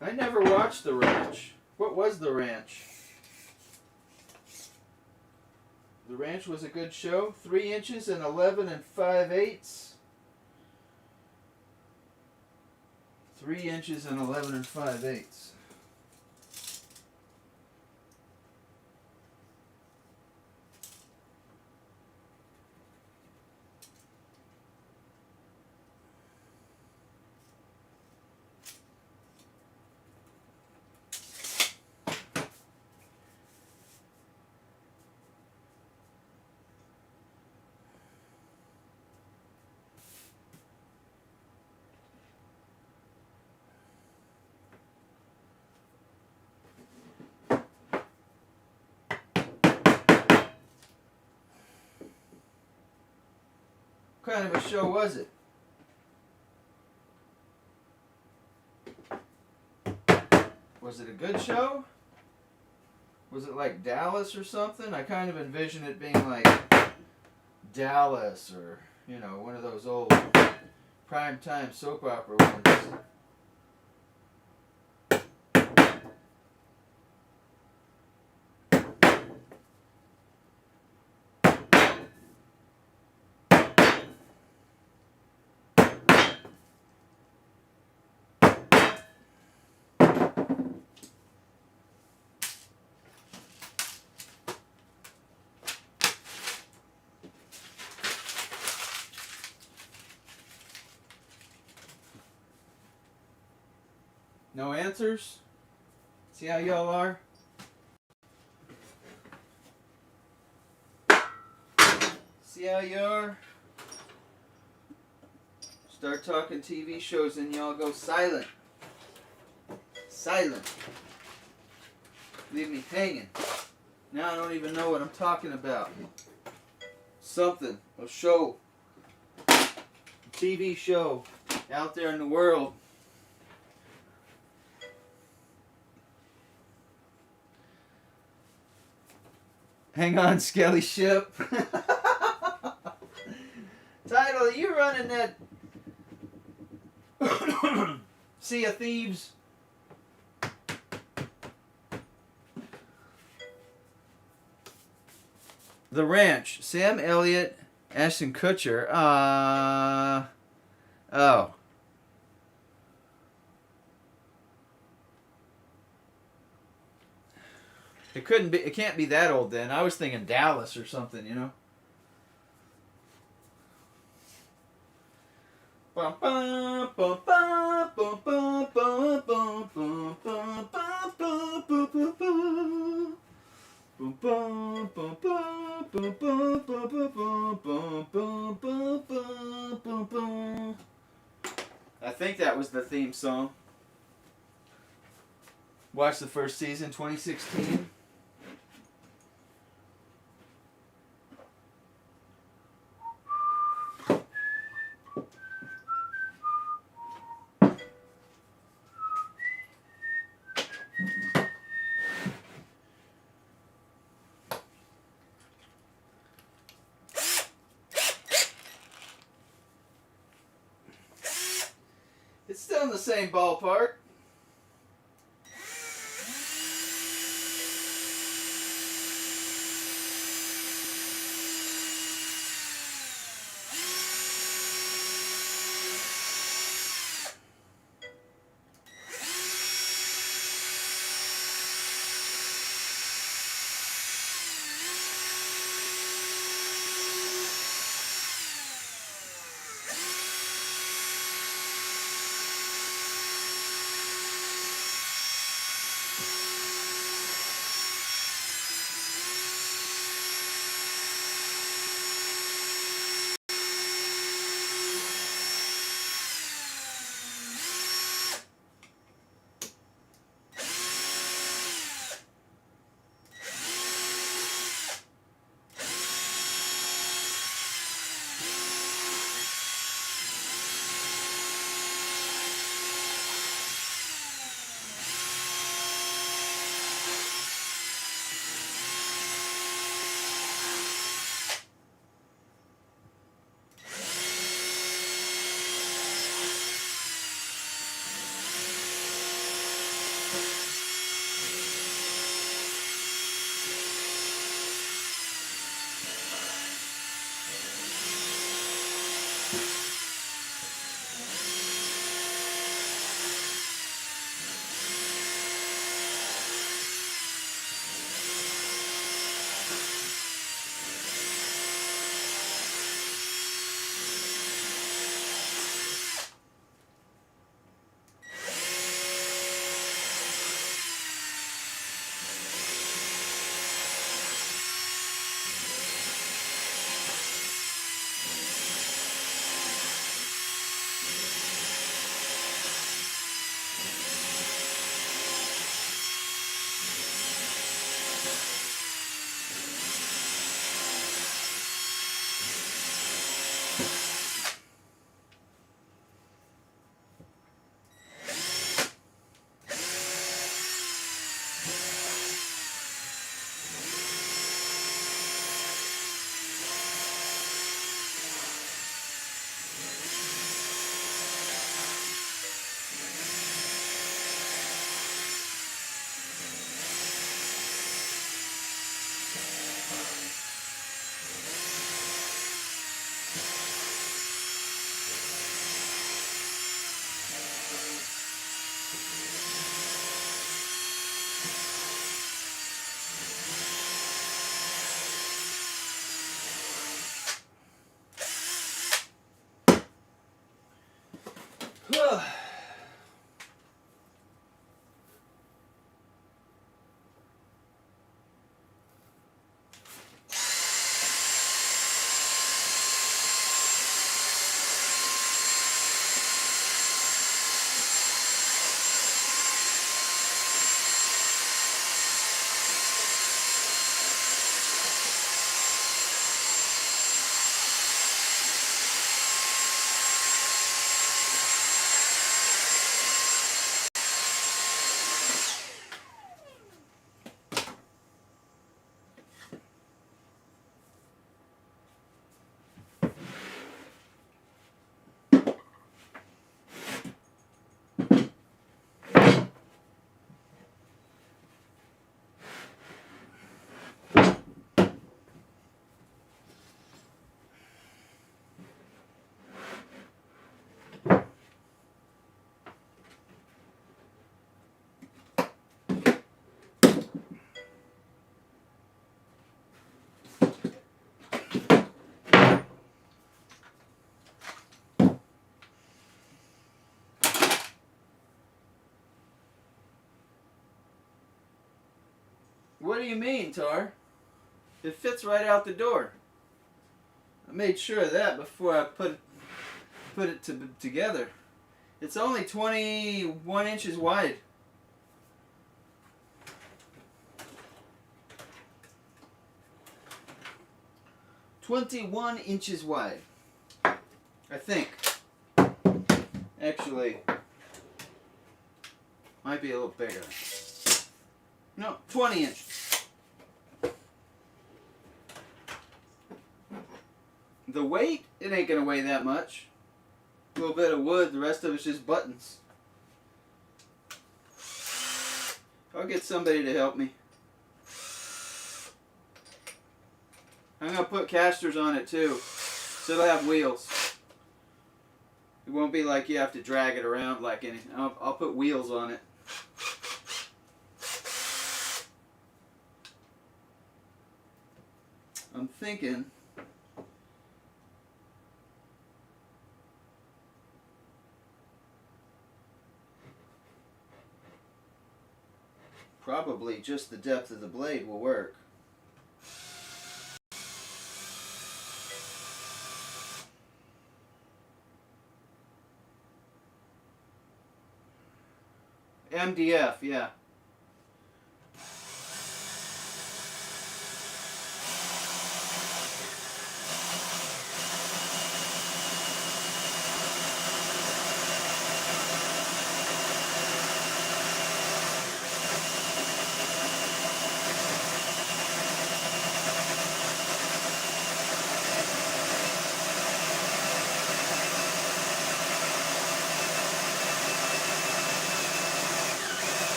I never watched The Ranch. What was The Ranch? The Ranch was a good show. 3 inches and 11 and 5/8. 3 inches and 11 and 5/8. What kind of a show was it? Was it a good show? Was it like Dallas or something? I kind of envision it being like Dallas or, you know, one of those old primetime soap opera ones. No answers? See how y'all are? See how you are? Start talking TV shows and y'all go silent. Silent. Leave me hanging. Now I don't even know what I'm talking about. Something. A show. A TV show out there in the world. Hang on, Skelly Ship. Title, are you running that Sea of Thieves? The Ranch. Sam Elliott, Ashton Kutcher. Oh. It can't be that old then. I was thinking Dallas or something, you know. I think that was the theme song. Watched the first season, 2016. It's still in the same ballpark. What do you mean, Tar? It fits right out the door. I made sure of that before I put it together. It's only 21 inches wide. "21 inches wide. I think. Actually, might be a little bigger. No, 20 inches. The weight, it ain't gonna weigh that much. A little bit of wood, the rest of it's just buttons. I'll get somebody to help me. I'm gonna put casters on it too, so it'll have wheels. It won't be like you have to drag it around like anything. I'll put wheels on it. I'm thinking probably just the depth of the blade will work. MDF, yeah.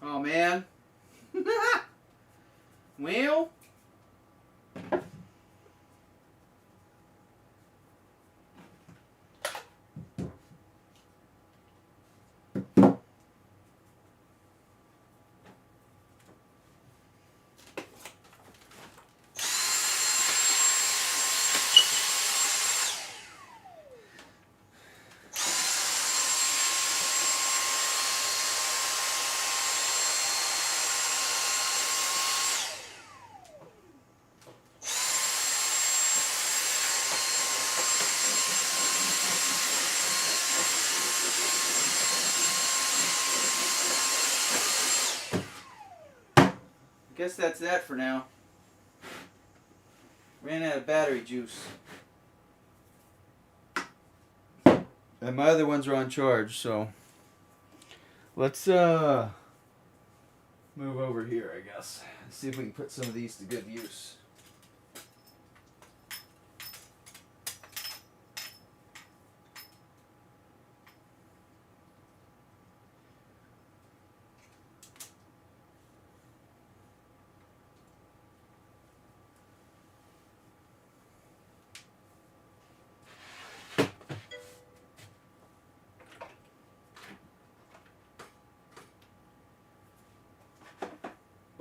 Oh man. Well, I guess that's that for now. Ran out of battery juice. And my other ones are on charge, so let's move over here, I guess. See if we can put some of these to good use.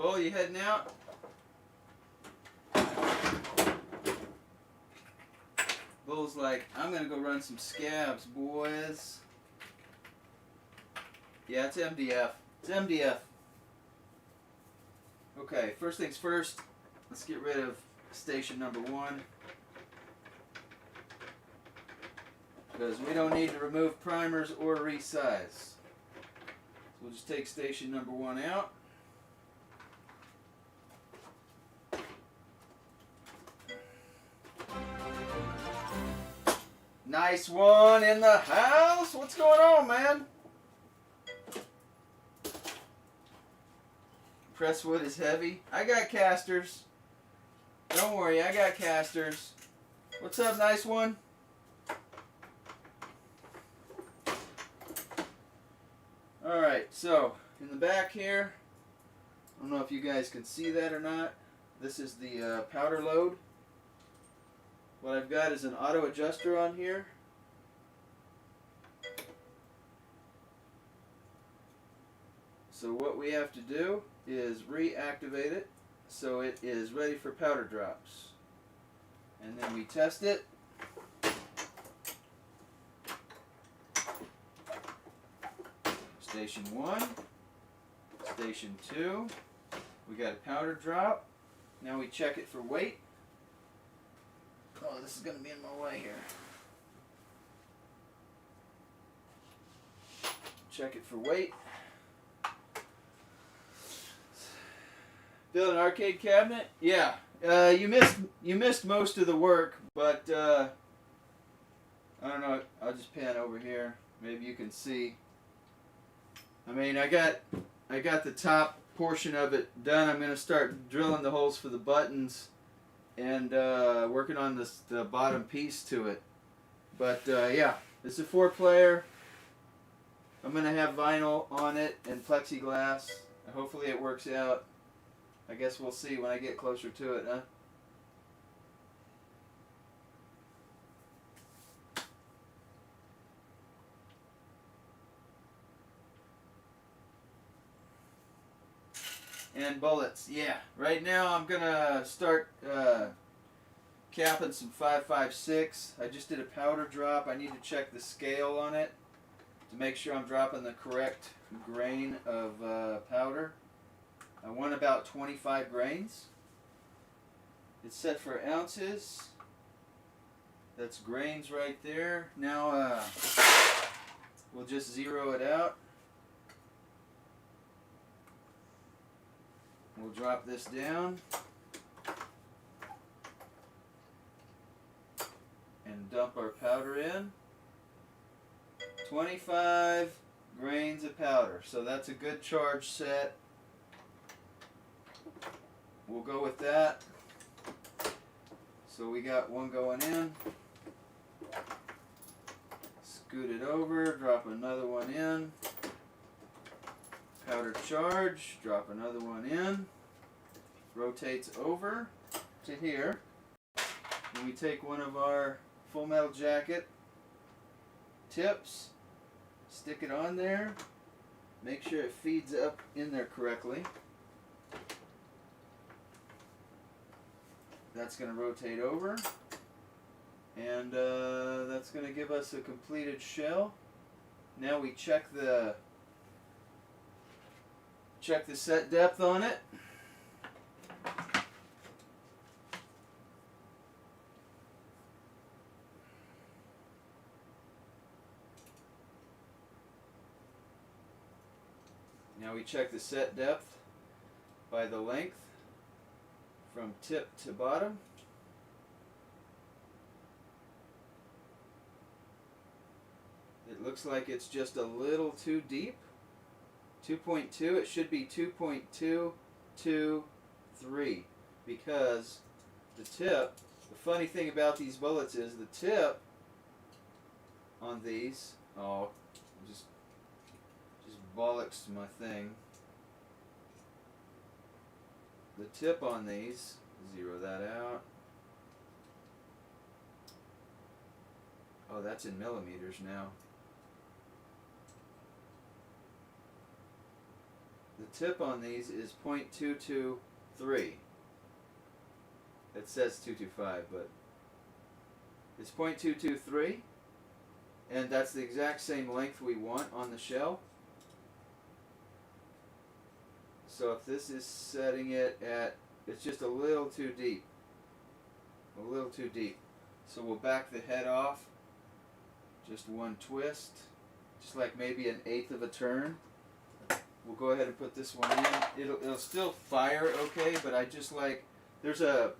Oh, you heading out? Bull's like, I'm gonna go run some scabs, boys. Yeah, it's MDF. It's MDF. Okay, first things first, let's get rid of station number 1. Because we don't need to remove primers or resize. So we'll just take station number 1 out. Nice one in the house. What's going on, man? Presswood is heavy. I got casters. Don't worry, I got casters. What's up, nice one? Alright, so in the back here, I don't know if you guys can see that or not. This is the powder load. What I've got is an auto adjuster on here. So what we have to do is reactivate it so it is ready for powder drops. And then we test it. Station 1, Station 2, we got a powder drop. Now we check it for weight. Oh, this is going to be in my way here. Check it for weight. Build an arcade cabinet? Yeah. You missed most of the work, but I don't know. I'll just pan over here. Maybe you can see. I mean, I got the top portion of it done. I'm gonna start drilling the holes for the buttons and working on the bottom piece to it. But yeah, it's a 4-player. I'm gonna have vinyl on it and plexiglass. Hopefully it works out. I guess we'll see when I get closer to it, huh? And bullets, yeah. Right now I'm gonna start capping some 5.56. I just did a powder drop. I need to check the scale on it to make sure I'm dropping the correct grain of powder. I want about 25 grains. It's set for ounces. That's grains right there. Now we'll just zero it out. We'll drop this down and dump our powder in. 25 grains of powder. So that's a good charge set. We'll go with that. So we got one going in. Scoot it over, drop another one in. Powder charge, drop another one in. Rotates over to here. And we take one of our Full Metal Jacket tips, stick it on there, make sure it feeds up in there correctly. That's going to rotate over, and that's going to give us a completed shell. Now we check the set depth on it. Now we check the set depth by the length from tip to bottom. It looks like it's just a little too deep. 2.2, it should be 2.223 because the tip, the funny thing about these bullets is the tip on these, oh, just bollocks to my thing. The tip on these, zero that out. Oh, that's in millimeters now. The tip on these is 0.223. It says 225, but it's 0.223, and that's the exact same length we want on the shell. So if this is setting it at, it's just a little too deep. A little too deep. So we'll back the head off. Just one twist. Just like maybe an eighth of a turn. We'll go ahead and put this one in. It'll still fire okay, but I just like, there's a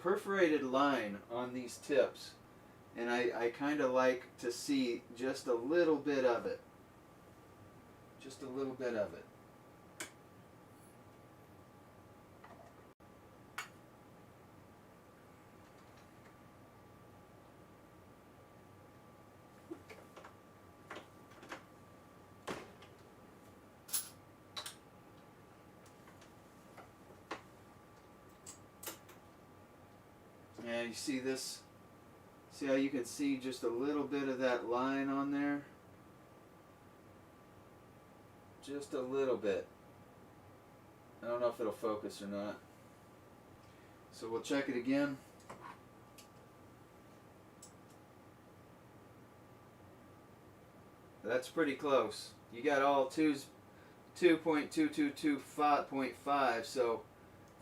perforated line on these tips. And I kind of like to see just a little bit of it. Just a little bit of it. And you see this, see how you can see just a little bit of that line on there? Just a little bit. I don't know if it'll focus or not. So we'll check it again. That's pretty close. You got all twos, 2.222.5, so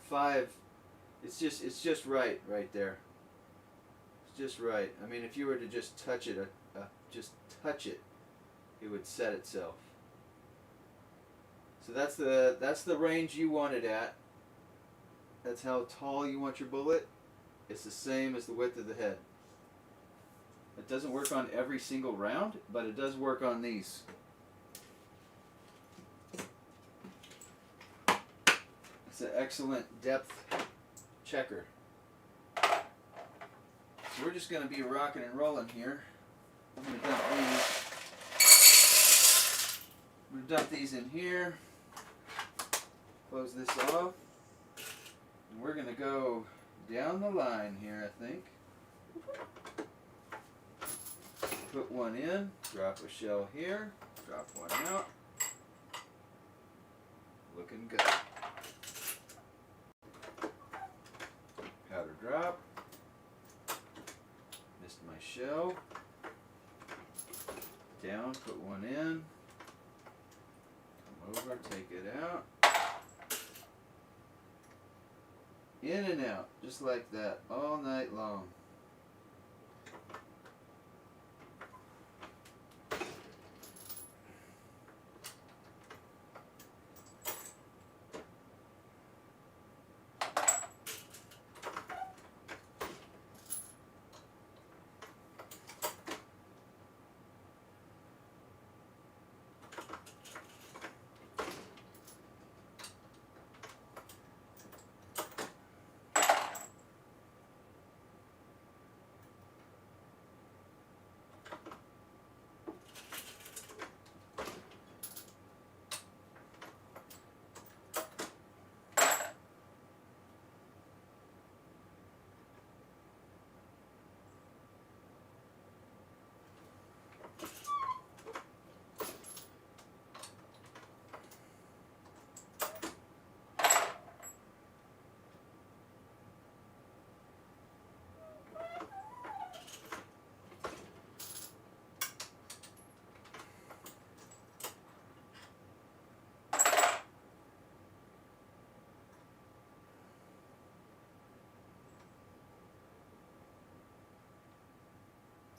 5. It's just right there. It's just right. I mean, if you were to just touch it, just touch it, it would set itself. So that's the range you want it at. That's how tall you want your bullet. It's the same as the width of the head. It doesn't work on every single round, but it does work on these. It's an excellent depth checker. So we're just going to be rocking and rolling here. I'm going to dump these in here. Close this off. And we're going to go down the line here, I think. Put one in, drop a shell here, drop one out. Looking good. Powder drop. Missed my shell. Down, put one in. Come over, take it out. In and out, just like that, all night long.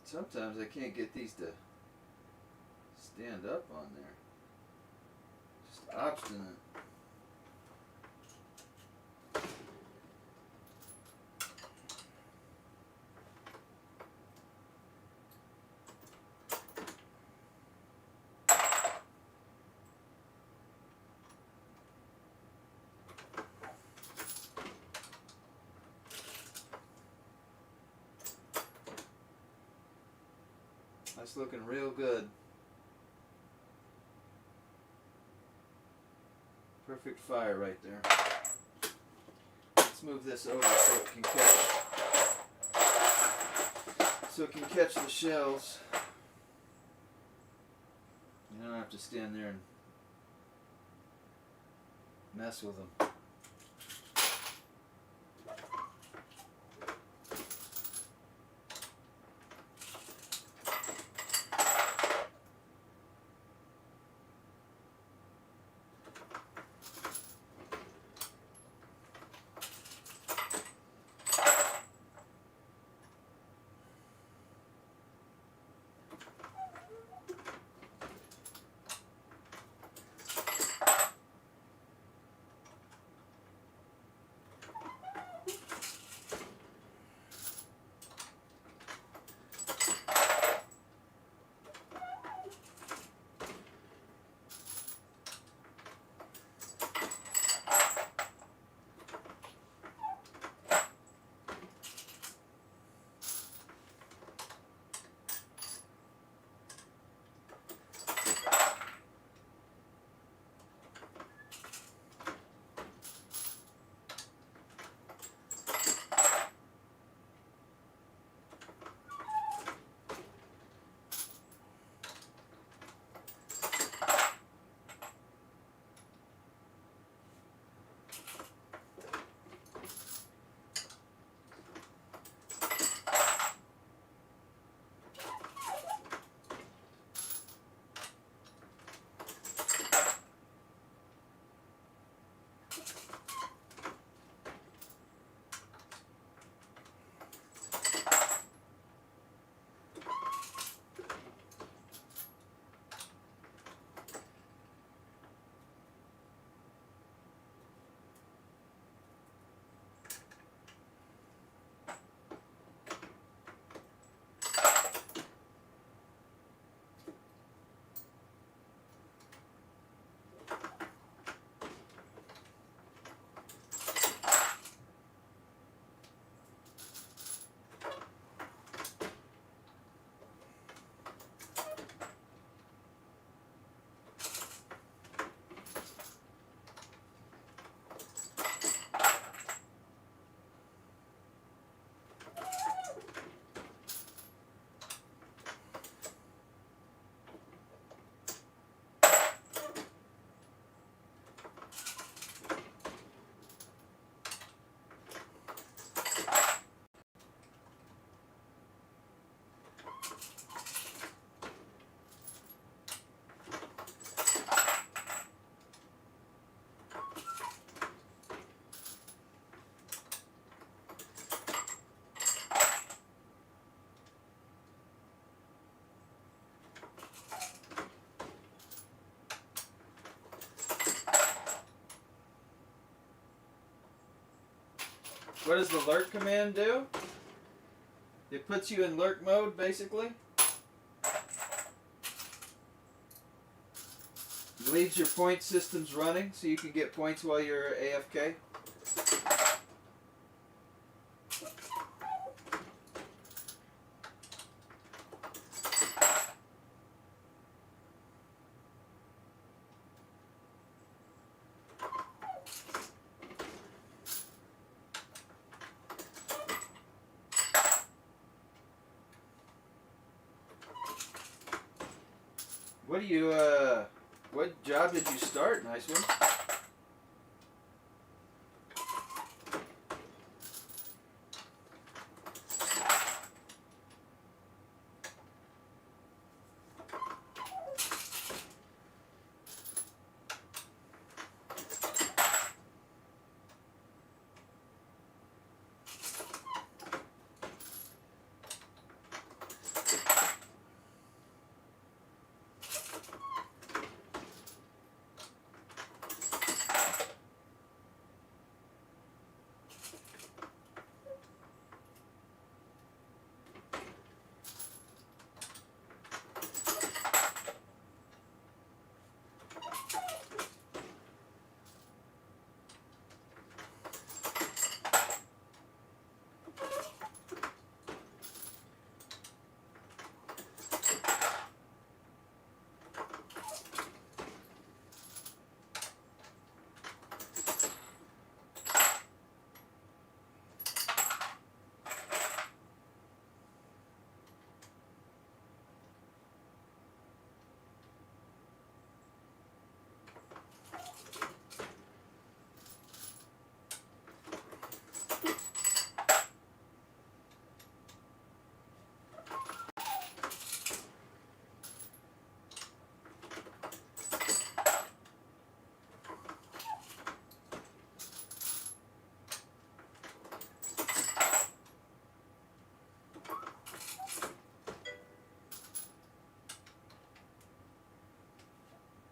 Sometimes I can't get these to stand up on there. Just obstinate. That's looking real good. Perfect fire right there. Let's move this over so it can catch the shells. You don't have to stand there and mess with them. What does the lurk command do? It puts you in lurk mode, basically. It leaves your point systems running so you can get points while you're AFK. What do you, what job did you start, nice one?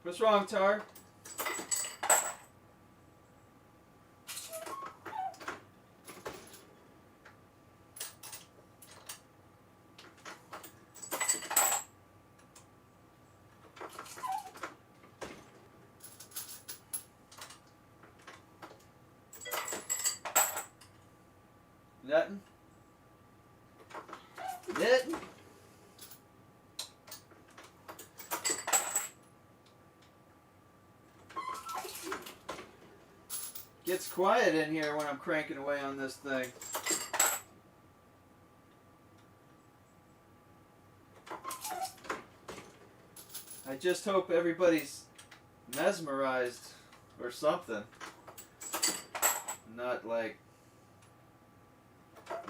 What's wrong, Tar? Nothing? Nothing? Gets quiet in here when I'm cranking away on this thing. I just hope everybody's mesmerized or something. Not like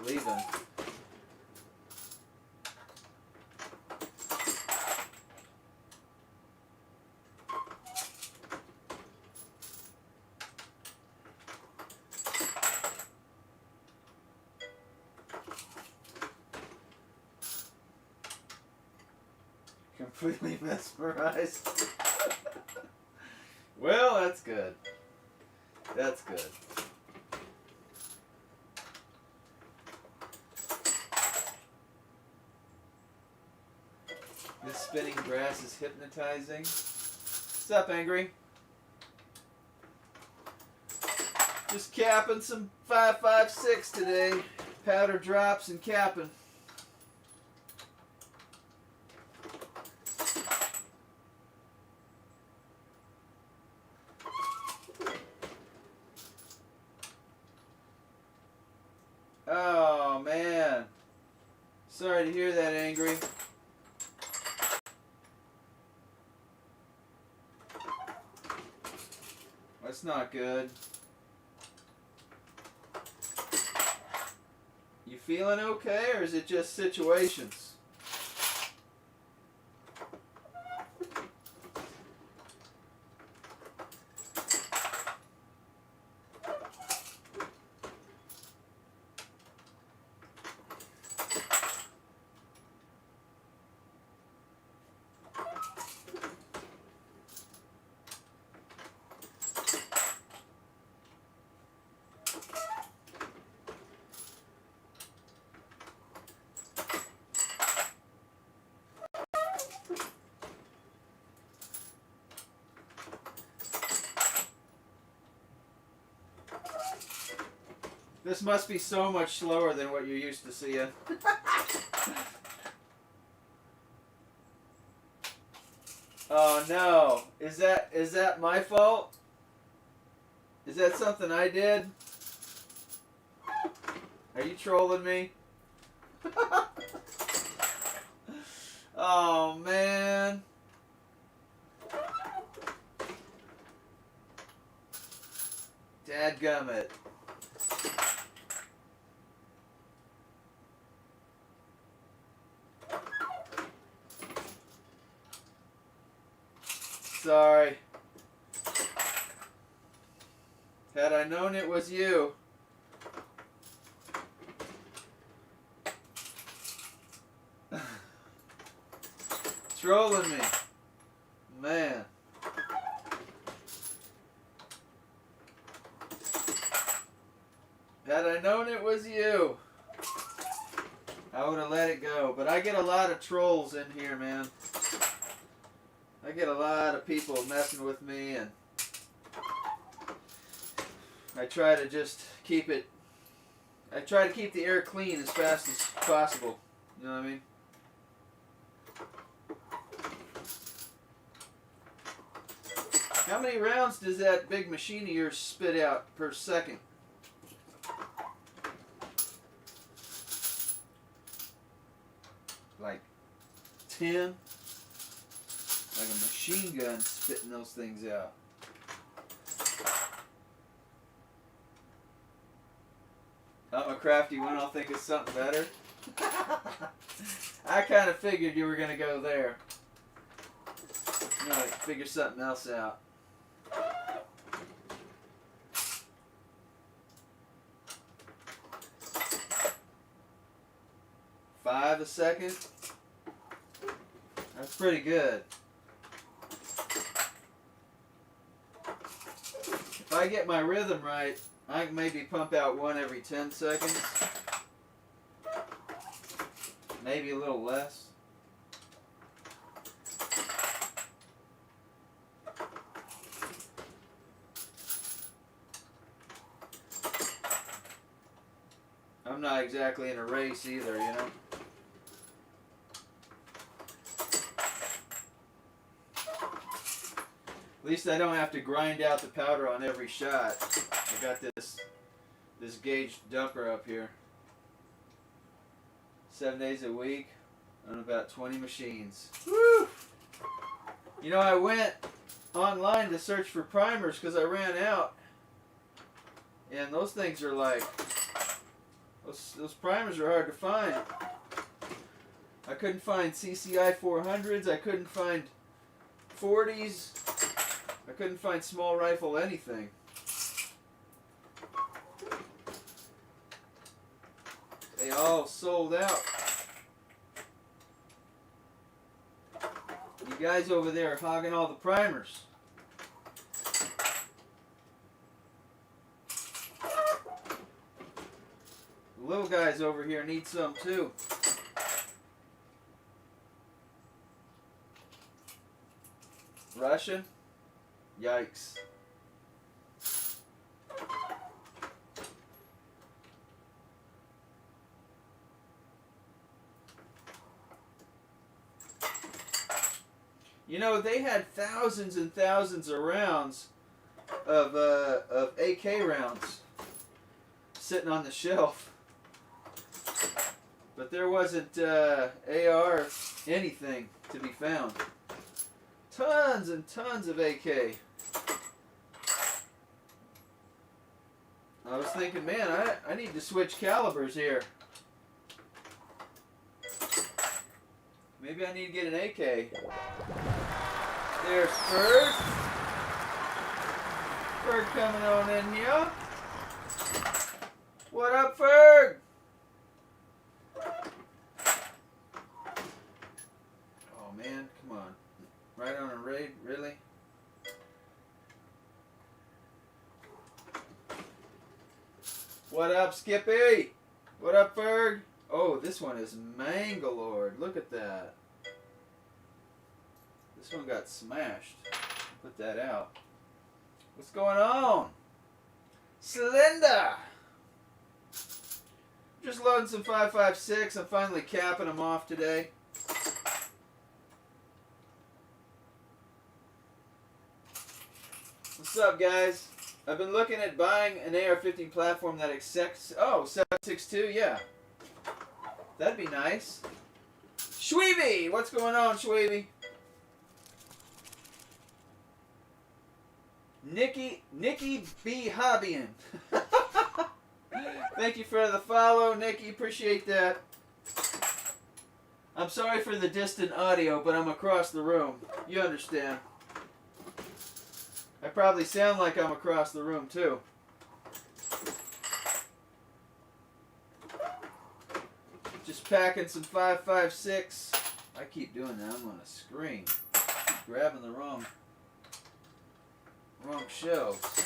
leaving. Completely mesmerized. Well, that's good. That's good. This spinning grass is hypnotizing. What's up, Angry? Just capping some 5.56 today. Powder drops and capping. Oh, man. Sorry to hear that, Angry. That's not good. You feeling okay, or is it just situations? This must be so much slower than what you're used to seeing. Oh no. Is that my fault? Is that something I did? Are you trolling me? Oh man. Dadgummit. Sorry. Had I known it was you. Trolling me. Man. Had I known it was you, I would have let it go. But I get a lot of trolls in here, man. I get a lot of people messing with me, and I try to just keep it. I try to keep the air clean as fast as possible. You know what I mean? How many rounds does that big machine of yours spit out per second? Like 10? Like a machine gun spitting those things out. I'm a crafty one, I'll think of something better. I kind of figured you were going to go there. You know, like figure something else out. $5 a second? That's pretty good. If I get my rhythm right, I can maybe pump out one every 10 seconds. Maybe a little less. I'm not exactly in a race either, you know. At least I don't have to grind out the powder on every shot. I got this gauge dumper up here. 7 days a week on about 20 machines. Woo! You know, I went online to search for primers because I ran out. And those things are like, those primers are hard to find. I couldn't find CCI 400s. I couldn't find 40s. I couldn't find small rifle anything. They all sold out. You guys over there are hogging all the primers. The little guys over here need some too. Russian? Yikes. You know, they had thousands and thousands of rounds of AK rounds sitting on the shelf. But there wasn't AR anything to be found. Tons and tons of AK. I was thinking, man, I need to switch calibers here. Maybe I need to get an AK. There's Ferg. Ferg coming on in here. What up, Ferg? Oh man, come on. Right on a raid, really? What up, Skippy? What up, Ferg? Oh, this one is Mangalore. Look at that. This one got smashed. Put that out. What's going on? Slender! Just loading some 5.56. I'm finally capping them off today. What's up, guys? I've been looking at buying an AR-15 platform that accepts... Oh, 7.62, yeah. That'd be nice. Shweeby! What's going on, Shweeby? Nikki B. Hobbyin. Thank you for the follow, Nikki. Appreciate that. I'm sorry for the distant audio, but I'm across the room. You understand. I probably sound like I'm across the room, too. Just packing some 5.56. I keep doing that. I'm on a screen. I keep grabbing the wrong shelves.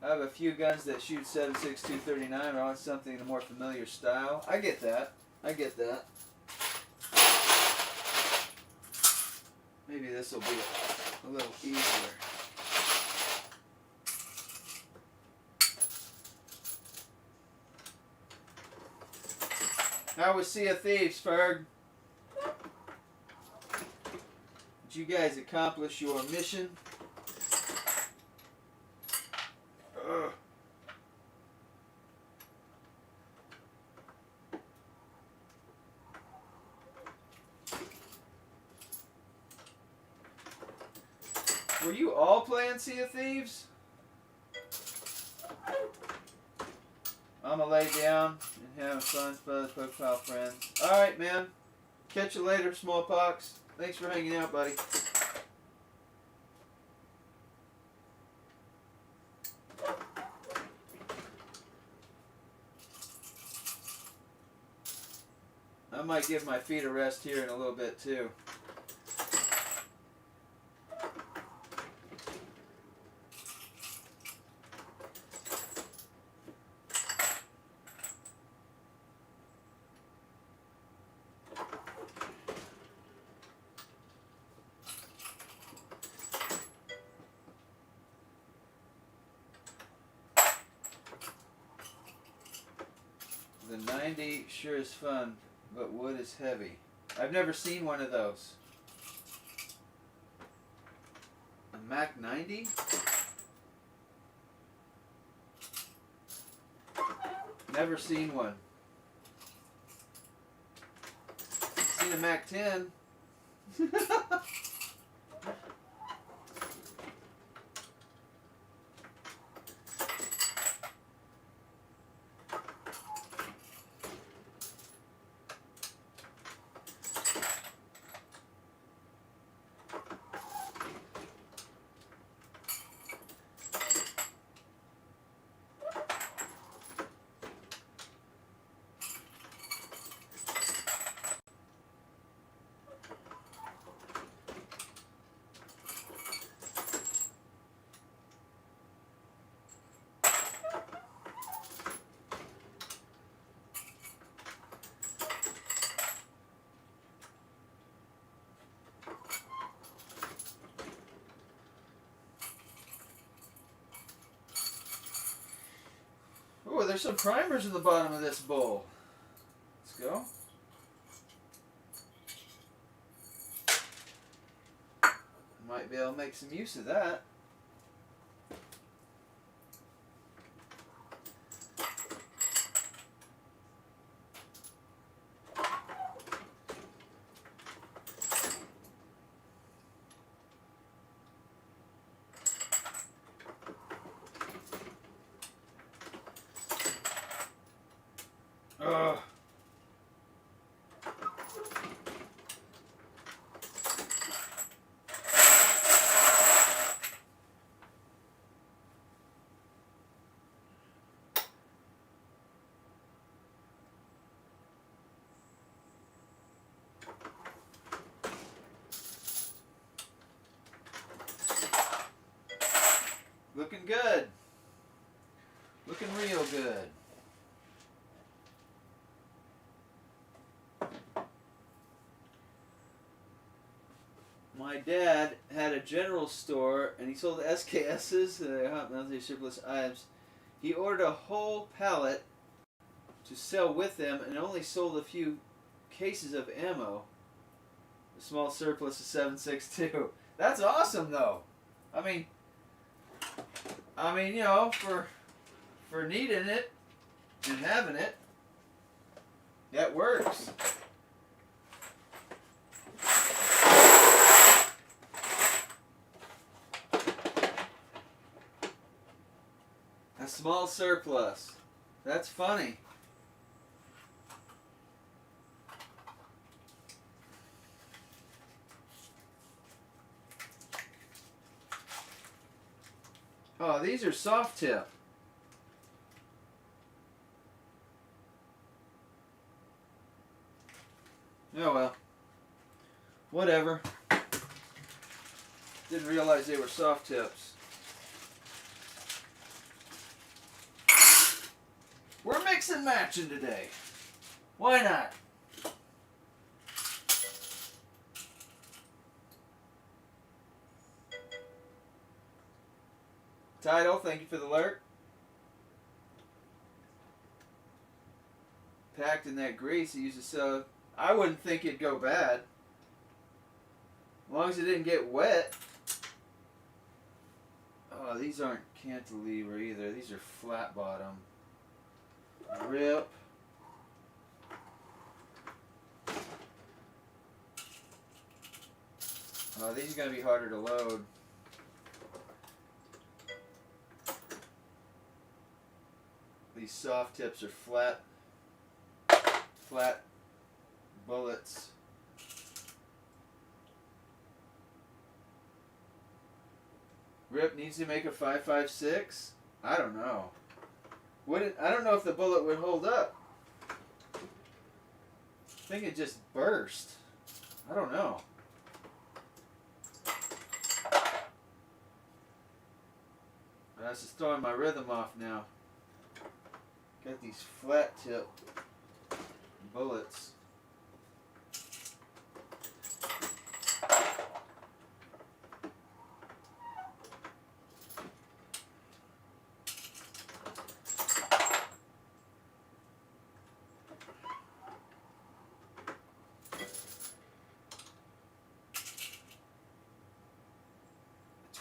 I have a few guns that shoot 7.62 39. I want something in a more familiar style. I get that. I get that. Maybe this will be a little easier. How was Sea of Thieves, Ferg? Did you guys accomplish your mission? Ugh. Were you all playing Sea of Thieves? I'm gonna lay down and have fun for the profile friends. Alright, man. Catch you later, Smallpox. Thanks for hanging out, buddy. I might give my feet a rest here in a little bit, too. The 90 sure is fun, but wood is heavy. I've never seen one of those. A Mac 90? Never seen one. Seen a Mac 10. Oh, there's some primers in the bottom of this bowl. Let's go. Might be able to make some use of that. Ugh. Looking good. Looking real good. My dad had a general store and he sold SKSs, hot monthly shipless items. He ordered a whole pallet to sell with them and only sold a few cases of ammo. A small surplus of 7.62. That's awesome, though. I mean, you know, for needing it and having it, that works. A small surplus. That's funny. Oh, these are soft tip. Oh well. Whatever. Didn't realize they were soft tips. We're mix and matching today. Why not? Title, thank you for the alert. Packed in that grease, it uses so. I wouldn't think it'd go bad. As long as it didn't get wet. Oh, these aren't cantilever either. These are flat bottom. Rip. Oh, these are going to be harder to load. These soft tips are flat bullets. Rip needs to make a 5.56. I don't know. I don't know if the bullet would hold up. I think it just burst. I don't know. That's just throwing my rhythm off now. Got these flat tip bullets.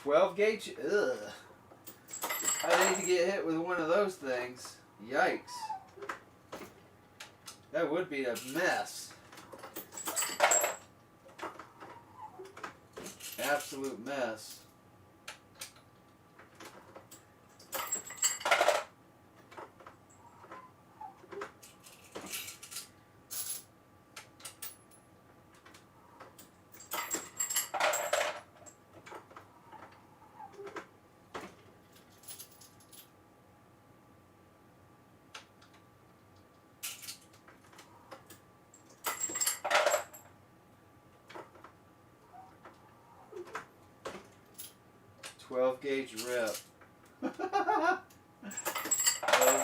.12 gauge? Ugh. I'd hate to get hit with one of those things. Yikes. That would be a mess. Absolute mess. .12 gauge rip. Those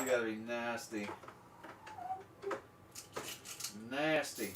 gotta be nasty. Nasty.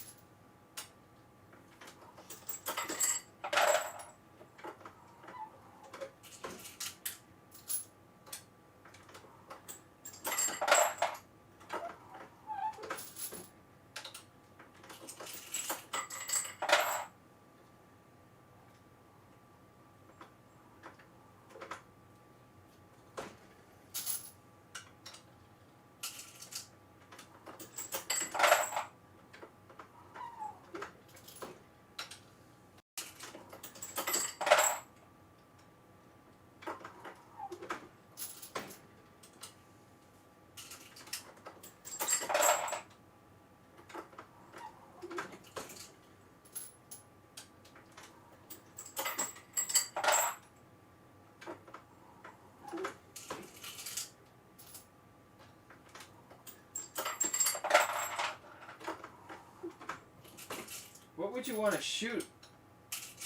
What would you want to shoot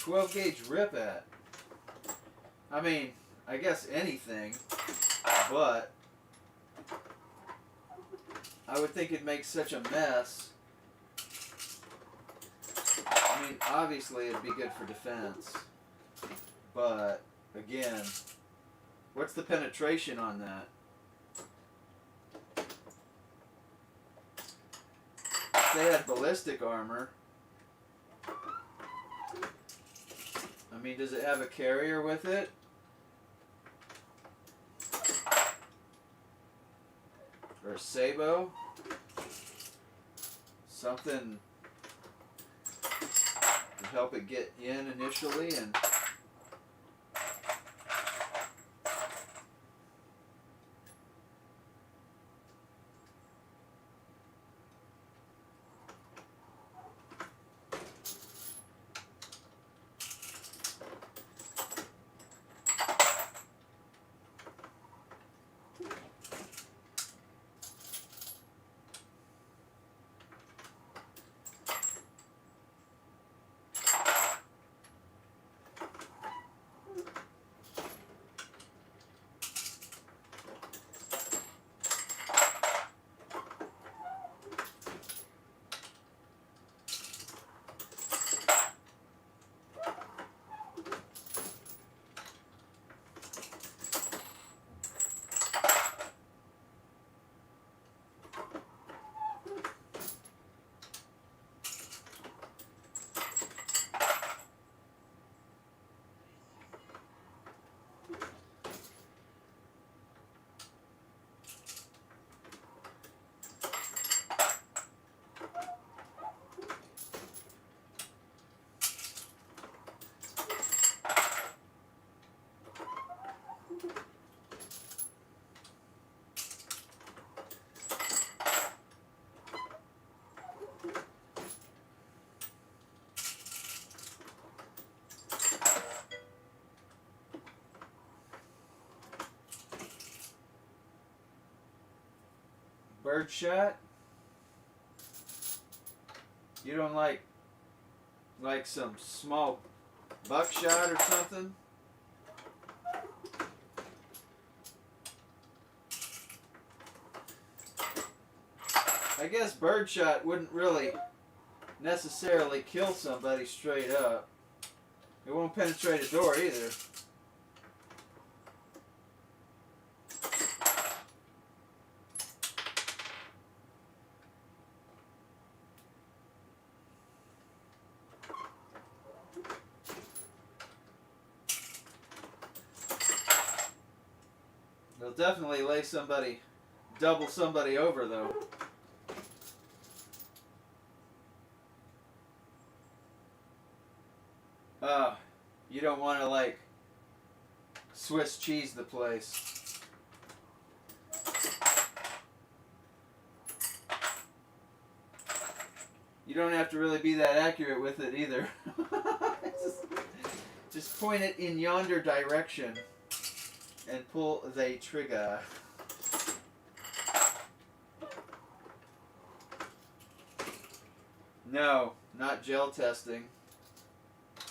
12 gauge rip at? I mean, I guess anything, but I would think it'd make such a mess. I mean, obviously it'd be good for defense, but again, what's the penetration on that? they had ballistic armor. I mean, does it have a carrier with it? Or a sabot? Something to help it get in initially and... Birdshot? You don't like some small buckshot or something? I guess birdshot wouldn't really necessarily kill somebody straight up. It won't penetrate a door either. They'll definitely lay somebody, double somebody over though. You don't want to like Swiss cheese the place. You don't have to really be that accurate with it either. just point it in yonder direction and pull the trigger. No, not gel testing.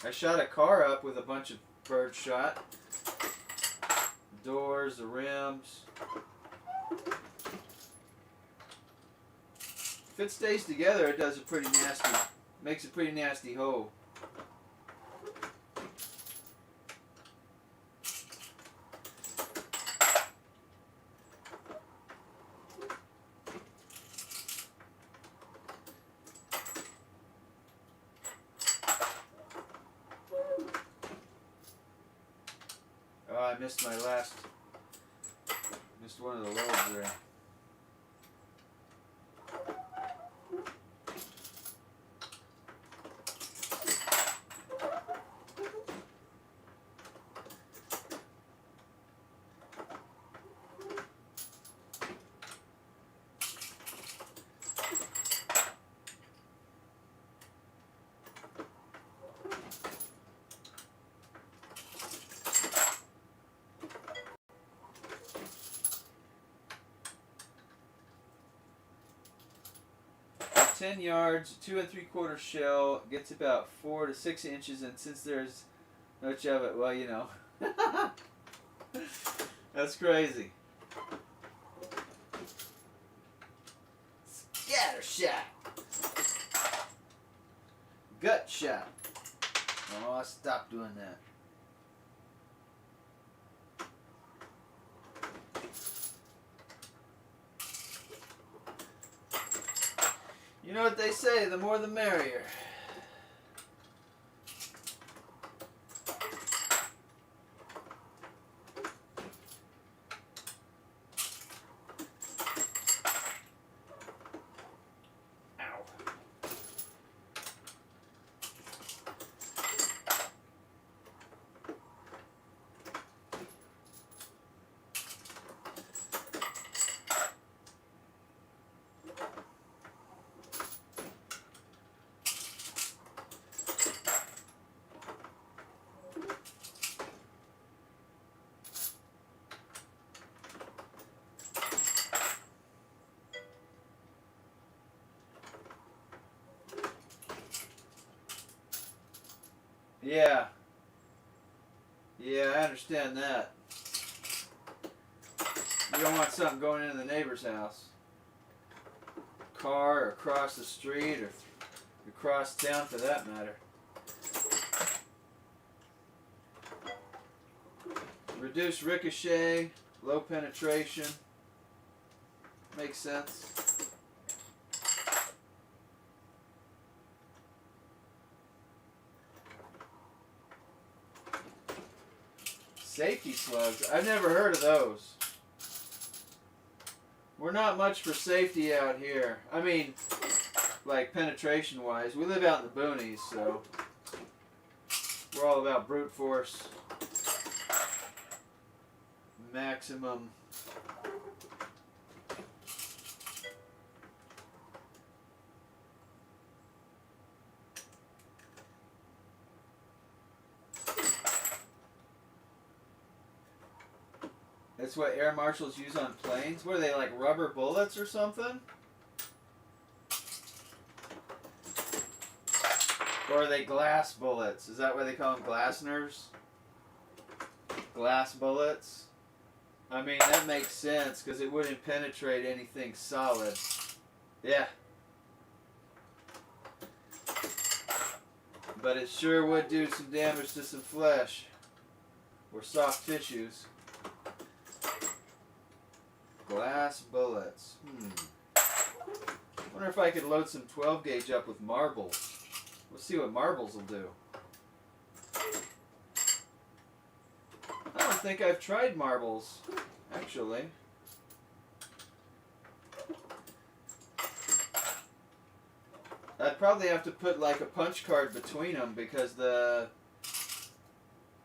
I shot a car up with a bunch of birdshot. Doors, the rims. If it stays together, it does a pretty nasty, makes a pretty nasty hole. Oh, I missed my last, missed one of the loads there. At 10 yards, 2 3/4 shell gets about 4 to 6 inches, and since there's much of it, well, you know, that's crazy. Scatter shot, gut shot. Oh, I stopped doing that. You You know what they say, the more the merrier. Yeah. Yeah, I understand that. You don't want something going into the neighbor's house. Car, or across the street, or across town for that matter. Reduce ricochet, low penetration. Makes sense. Safety slugs. I've never heard of those. We're not much for safety out here. I mean, like penetration wise. We live out in the boonies, so we're all about brute force. Maximum. That's what air marshals use on planes? What are they, like rubber bullets or something? Or are they glass bullets? Is that why they call them glassners? Glass bullets? I mean, that makes sense because it wouldn't penetrate anything solid. Yeah. But it sure would do some damage to some flesh or soft tissues. Glass bullets. Wonder if I could load some 12 gauge up with marbles. Let's see what marbles will do. I don't think I've tried marbles, actually. I'd probably have to put like a punch card between them because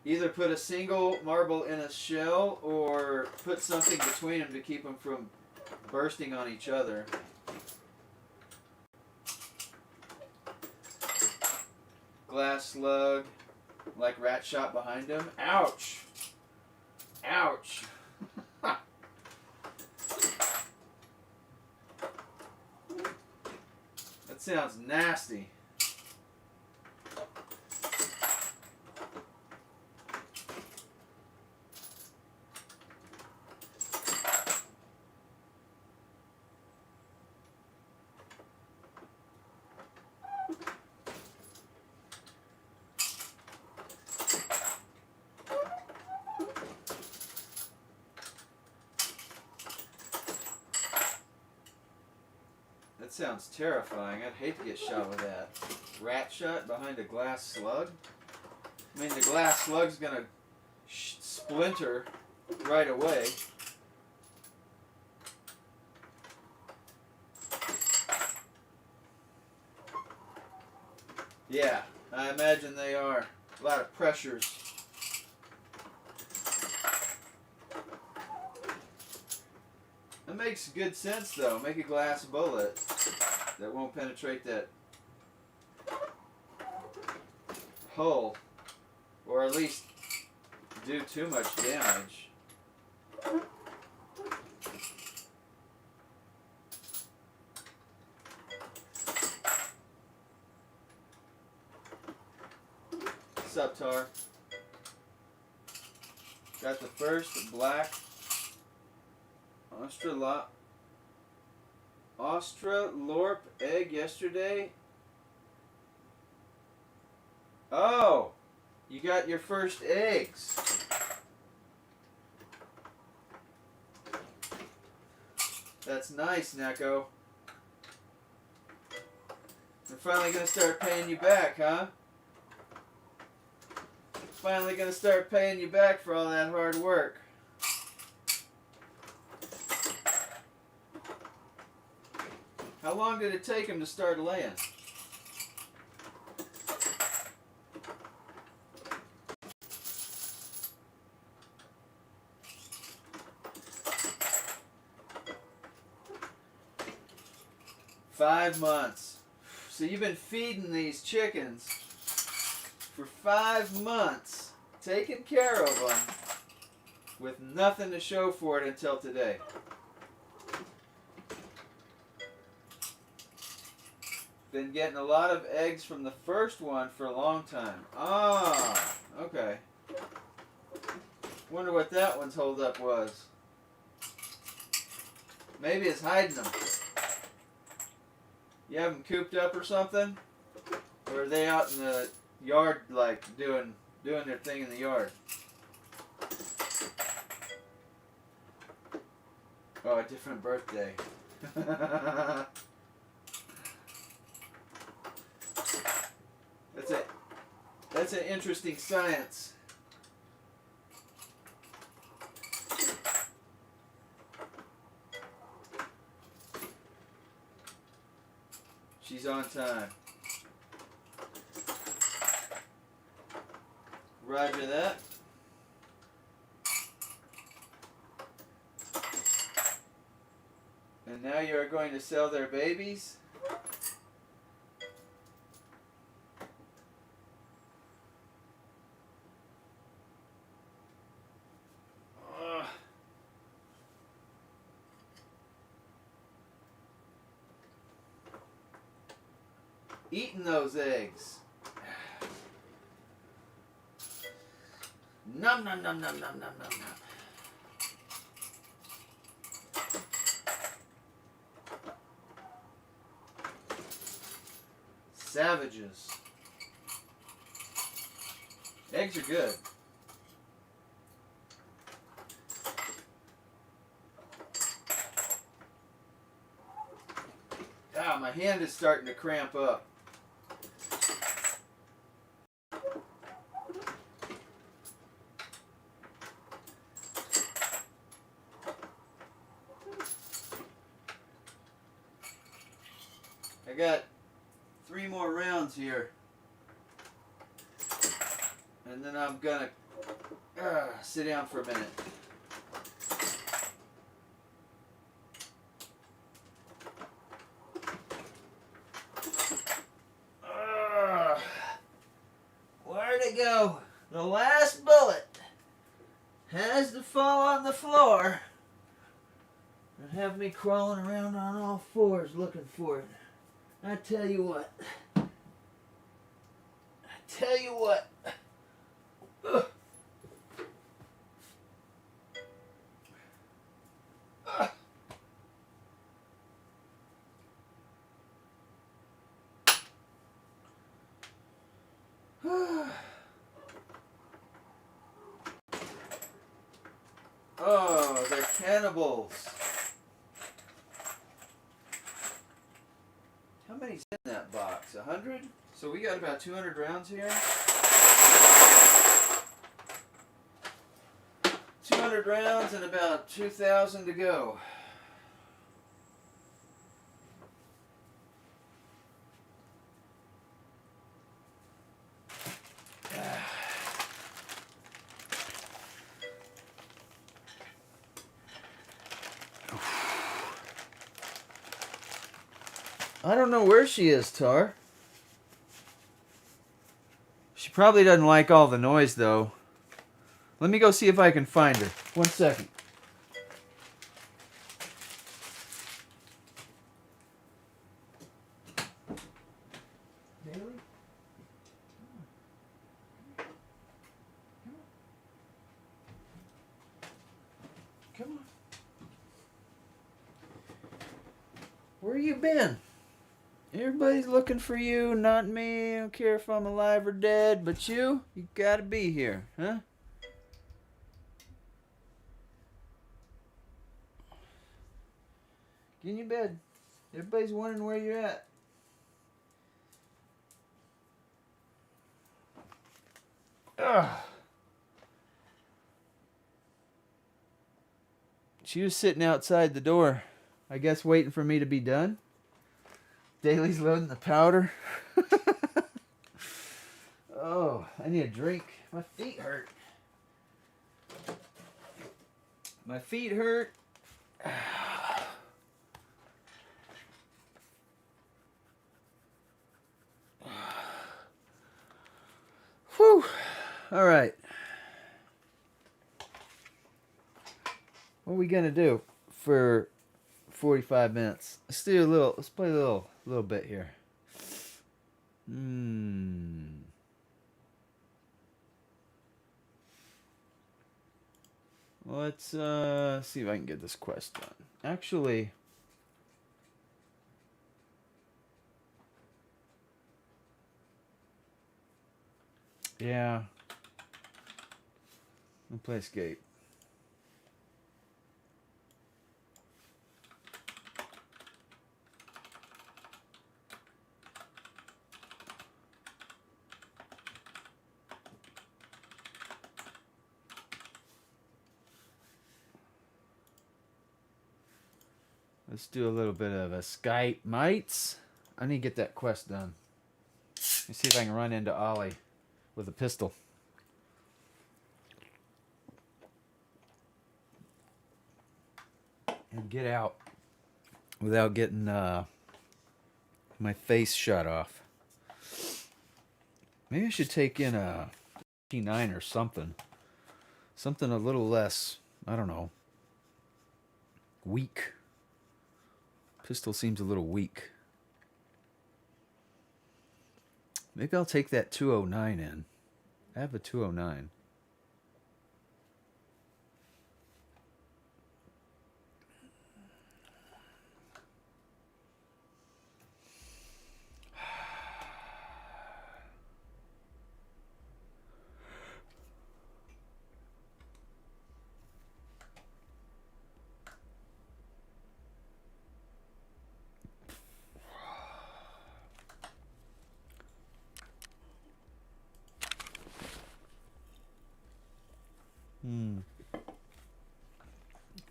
either put a single marble in a shell or put something between them to keep them from bursting on each other. Glass slug, like rat shot behind him. Ouch! Ouch! That sounds nasty. That sounds terrifying. I'd hate to get shot with that. Rat shot behind a glass slug? I mean, the glass slug's gonna splinter right away. Yeah, I imagine they are. A lot of pressures. That makes good sense, though. Make a glass bullet that won't penetrate that hull, or at least do too much damage. Sup, Tar? Got the first black Australorp egg yesterday. Oh, you got your first eggs. That's nice, Neko. We're finally gonna start paying you back, huh? Finally gonna start paying you back for all that hard work. How long did it take him to start laying? Five months. So you've been feeding these chickens for 5 months, taking care of them, with nothing to show for it until today. Been getting a lot of eggs from the first one for a long time. Ah, okay. Wonder what that one's holdup was. Maybe it's hiding them. You have them cooped up or something? Or are they out in the yard, like, doing their thing in the yard? Oh, a different birthday. That's an interesting science. She's on time. Roger that. And now you are going to sell their babies? Eating those eggs. Nom nom nom nom nom nom nom nom. Savages. Eggs are good. Ah, my hand is starting to cramp up. I got 3 more rounds here, and then I'm gonna sit down for a minute. Where'd it go? The last bullet has to fall on the floor and have me crawling around on all fours looking for it. I tell you what. Ugh. Ugh. Oh, they're cannibals. How many's in that box? 100? So we got about 200 rounds here. 200 rounds and about 2,000 to go. I don't know where she is, Tar. She probably doesn't like all the noise, though. Let me go see if I can find her. 1 second. Haley? Come on. Where you been? Everybody's looking for you, not me. I don't care if I'm alive or dead, but you gotta be here, huh? Get in your bed. Everybody's wondering where you're at. Ugh. She was sitting outside the door, I guess waiting for me to be done. Daly's loading the powder. Oh, I need a drink. My feet hurt. My feet hurt. Whew. All right. What are we gonna do for 45 minutes? Let's do a little. Let's play a little bit here. Let's see if I can get this quest done. Actually, yeah. I'll play Escape. Let's do a little bit of a Skype, mates. I need to get that quest done. Let's see if I can run into Ollie with a pistol. And get out without getting my face shut off. Maybe I should take in a T9 or something. Something a little less, I don't know, weak. Pistol seems a little weak. Maybe I'll take that 209 in. I have a 209.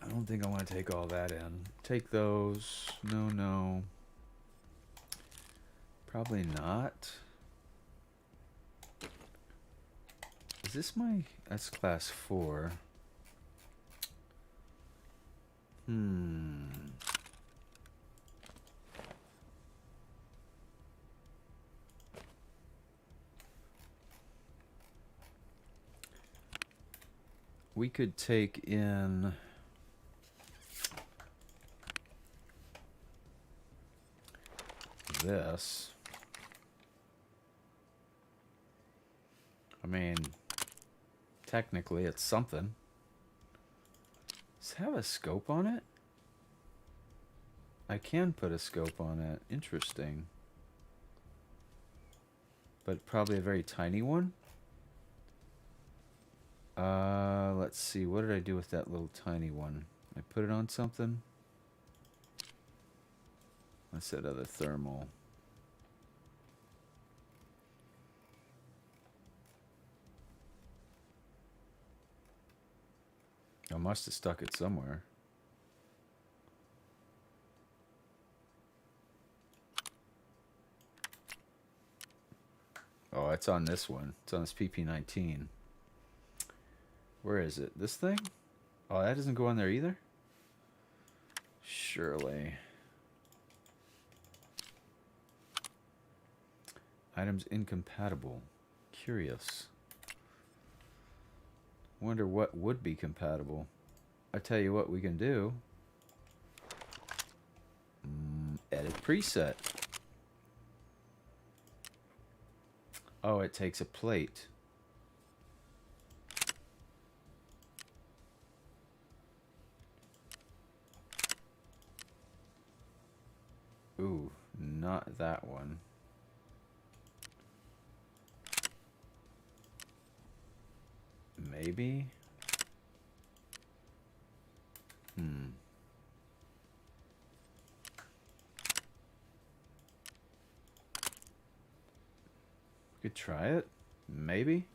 I don't think I want to take all that in. Take those. No. Probably not. Is this my... That's class 4. We could take in... this. I mean, technically it's something. Does it have a scope on it? I can put a scope on it. Interesting. But probably a very tiny one. Let's see. What did I do with that little tiny one? I put it on something. What's that other thermal? I must have stuck it somewhere. Oh, it's on this one. It's on this PP19. Where is it? This thing? Oh, that doesn't go on there either? Surely. Items incompatible. Curious. Wonder what would be compatible. I tell you what we can do. Edit preset. Oh, it takes a plate. Ooh, not that one. Maybe? Could try it? Maybe?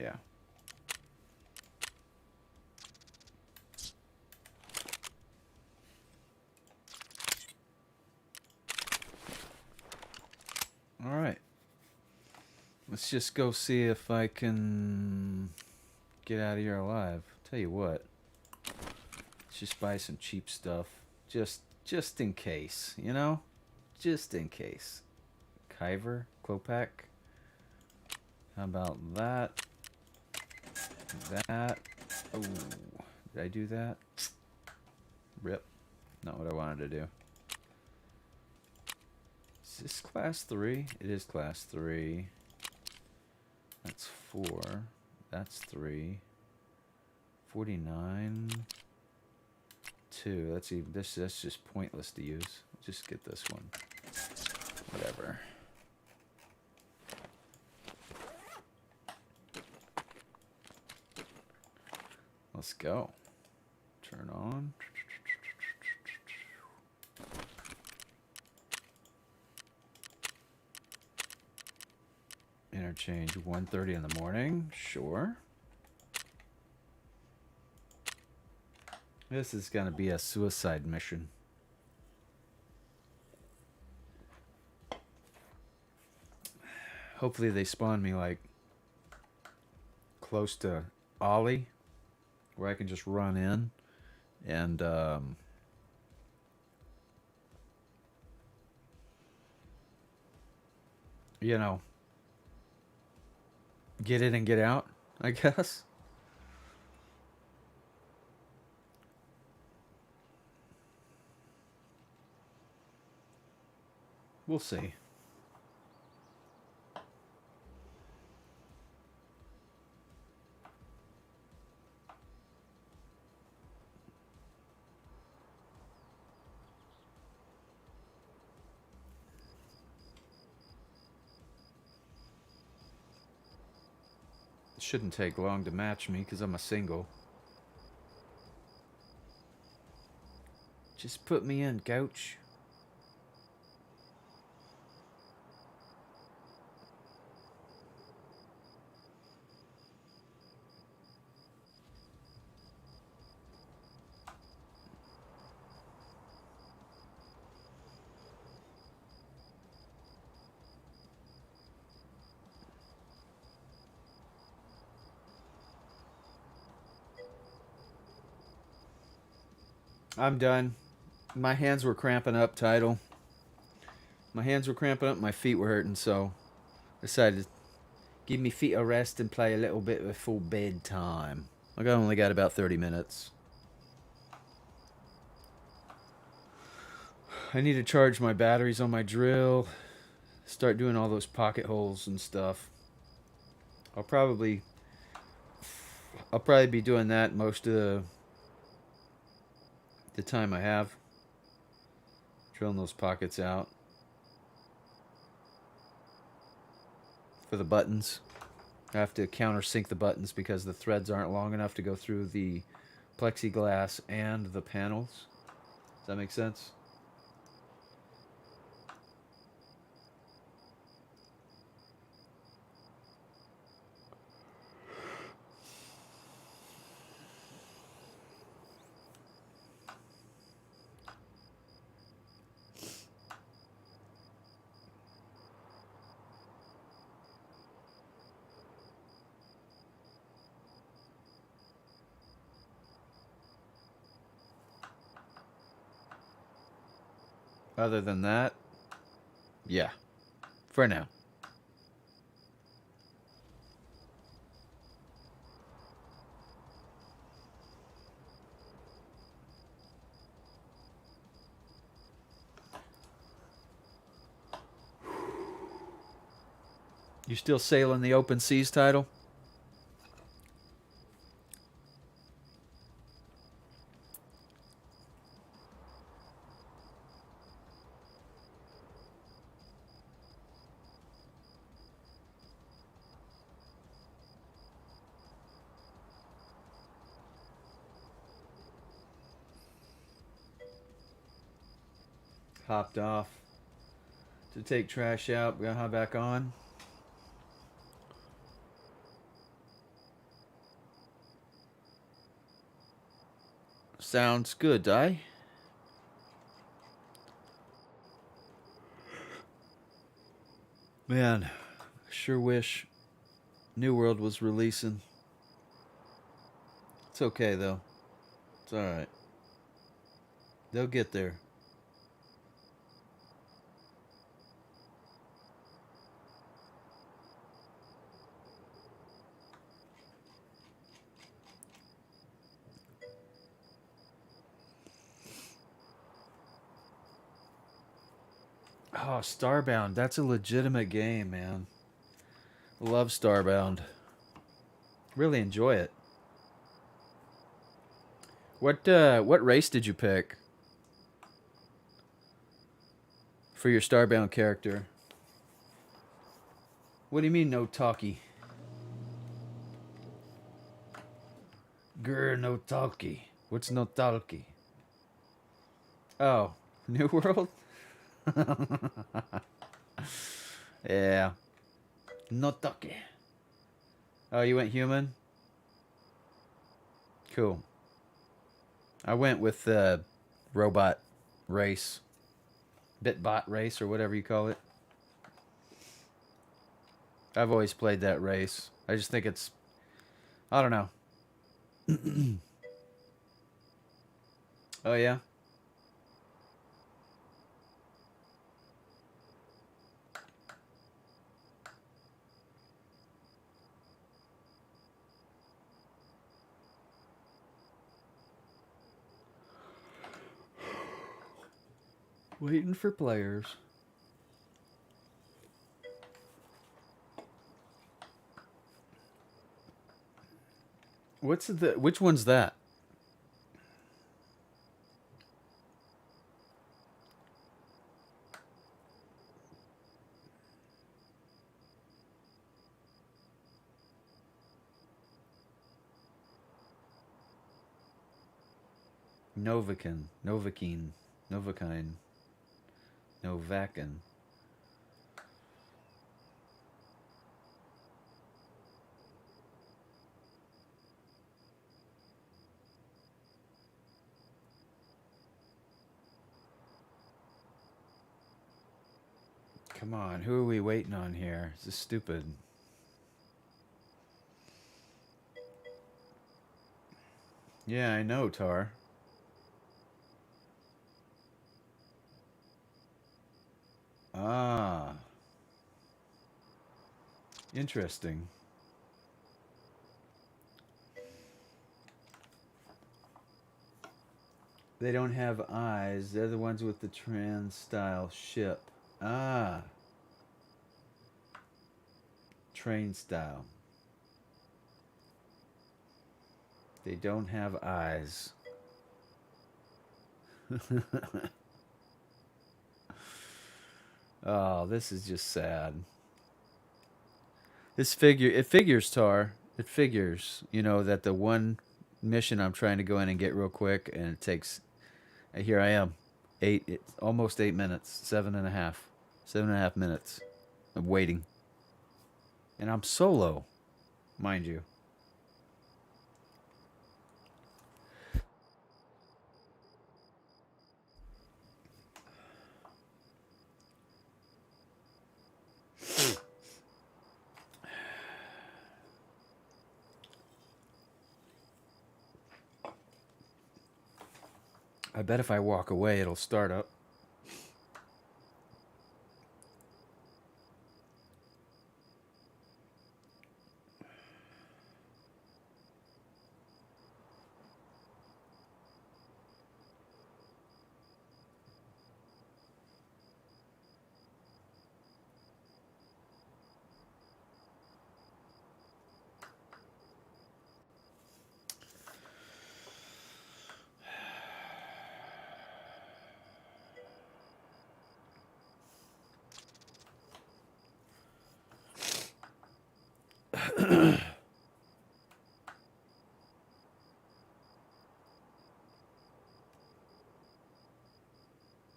Yeah. All right. Let's just go see if I can get out of here alive. Tell you what. Let's just buy some cheap stuff. Just in case, you know? Just in case. Kyver, Klopak. How about that? That. Oh, did I do that? Rip. Not what I wanted to do. Is this class 3? It is class 3. That's 4. That's 3. 49. 2. That's even. That's just pointless to use. Just get this one. Whatever. Let's go. Turn on. Interchange 1:30 in the morning. Sure. This is going to be a suicide mission. Hopefully they spawn me like close to Ollie, where I can just run in and you know, get in and get out, I guess. We'll see. It shouldn't take long to match me because I'm a single. Just put me in, coach. I'm done. My hands were cramping up, Title. My hands were cramping up, my feet were hurting, so I decided to give me feet a rest and play a little bit before bedtime. I only got about 30 minutes. I need to charge my batteries on my drill, start doing all those pocket holes and stuff. I'll probably be doing that most of the time I have. Drilling those pockets out for the buttons. I have to countersink the buttons because the threads aren't long enough to go through the plexiglass and the panels. Does that make sense? Other than that, yeah, for now. You still sailing the open seas, Title? Hopped off to take trash out. We gotta hop back on. Sounds good, Di. Man, sure wish New World was releasing. It's okay though. It's all right. They'll get there. Oh, Starbound. That's a legitimate game, man. Love Starbound. Really enjoy it. What race did you pick for your Starbound character? What do you mean no talkie? Grr, no talkie. What's no talkie? Oh, New World? Yeah. No talkie. Oh, you went human? Cool. I went with robot race. Bitbot race or whatever you call it. I've always played that race. I just think it's I don't know. Oh yeah. Waiting for players. Which one's that? Novakin, Novakin. Come on, who are we waiting on here? This is stupid. Yeah, I know, Tar. Ah, interesting. They don't have eyes. They're the ones with the trans style ship. Ah, train style. They don't have eyes. Oh, this is just sad. It figures, Tar. It figures, that the one mission I'm trying to go in and get real quick, and it takes. Here I am, it's almost 8 minutes, 7.5 minutes of waiting, and I'm solo, mind you. I bet if I walk away, it'll start up.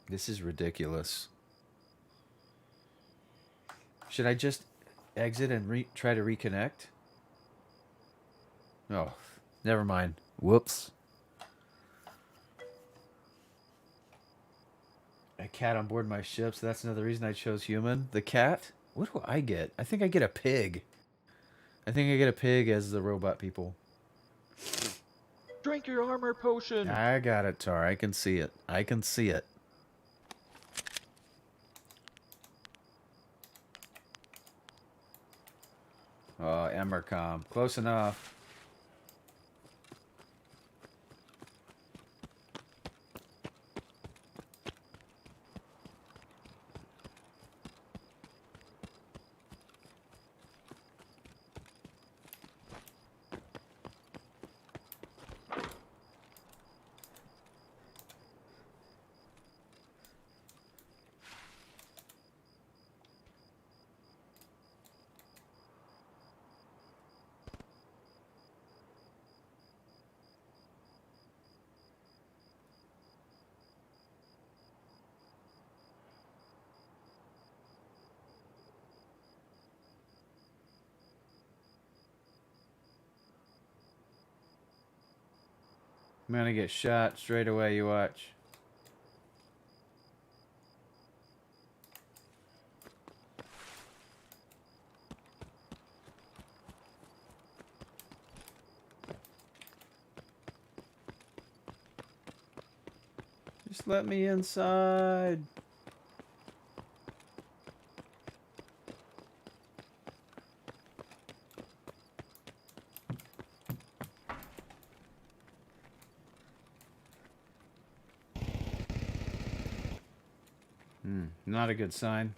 This is ridiculous. Should I just exit and try to reconnect? Oh, never mind. Whoops. A cat on board my ship, so that's another reason I chose human. The cat? What do I get? I think I get a pig. I think I get a pig as the robot people. Drink your armor potion. I got it, Tar. I can see it. I can see it. Oh, Emercom. Close enough. I'm gonna get shot straight away, you watch. Just let me inside. Not a good sign.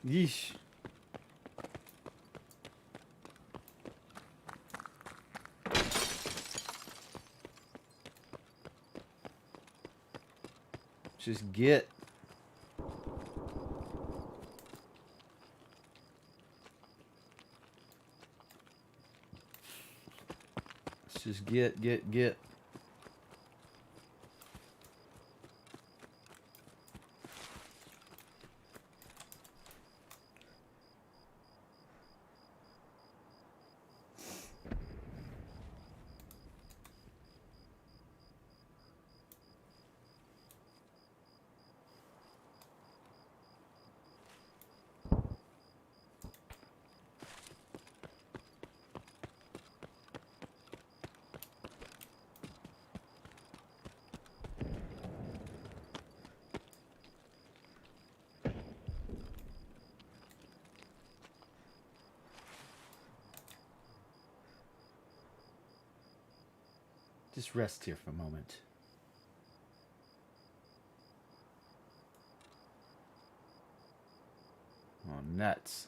Yeesh. Just get. Let's just get. Just rest here for a moment. Oh, nuts.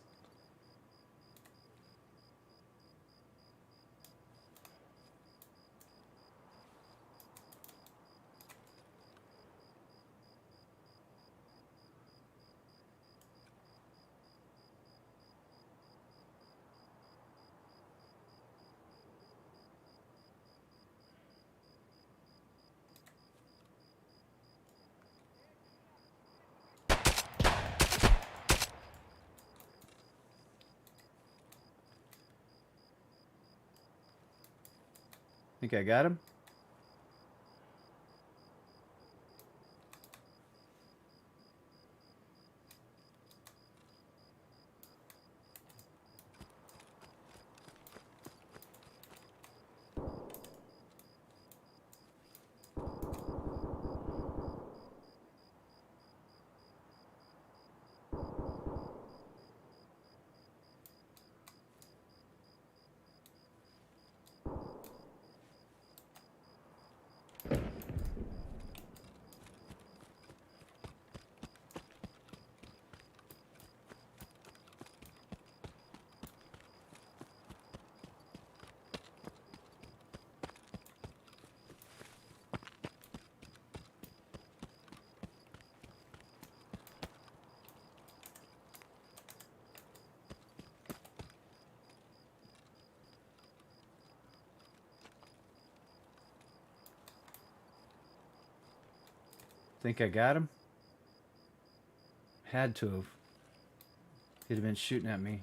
Think I got him? Think I got him? Had to have. He'd have been shooting at me.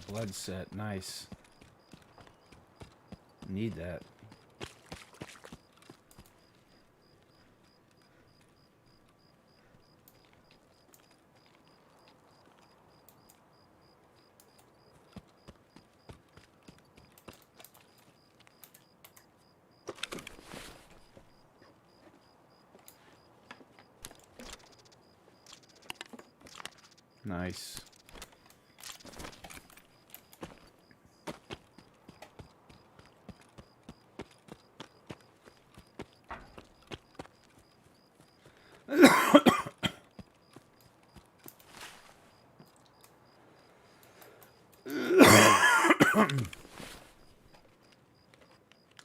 Blood set, nice. Need that. Nice.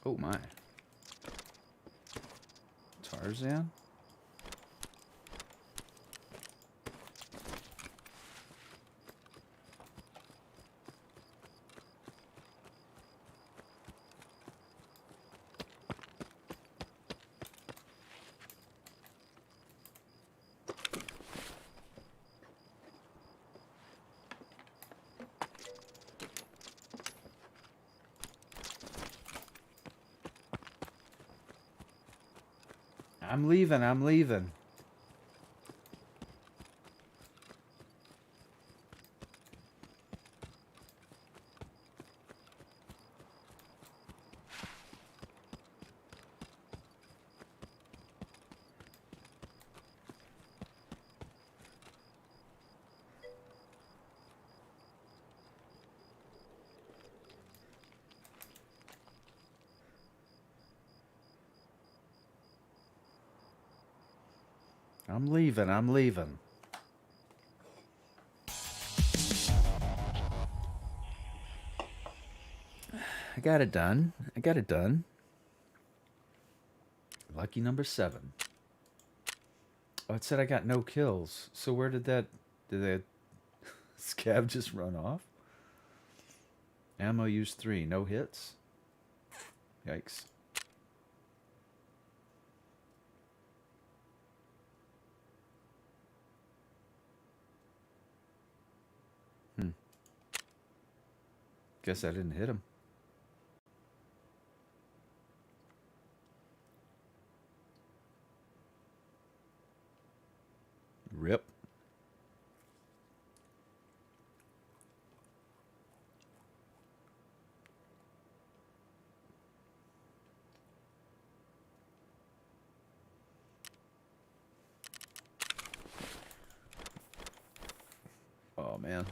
Oh my. Tarzan? I'm leaving, I'm leaving. I'm leaving, I'm leaving. I got it done. I got it done. Lucky number 7. Oh, it said I got no kills. So where did that scab just run off? Ammo used 3, no hits. Yikes. Guess I didn't hit him. Rip. Oh man.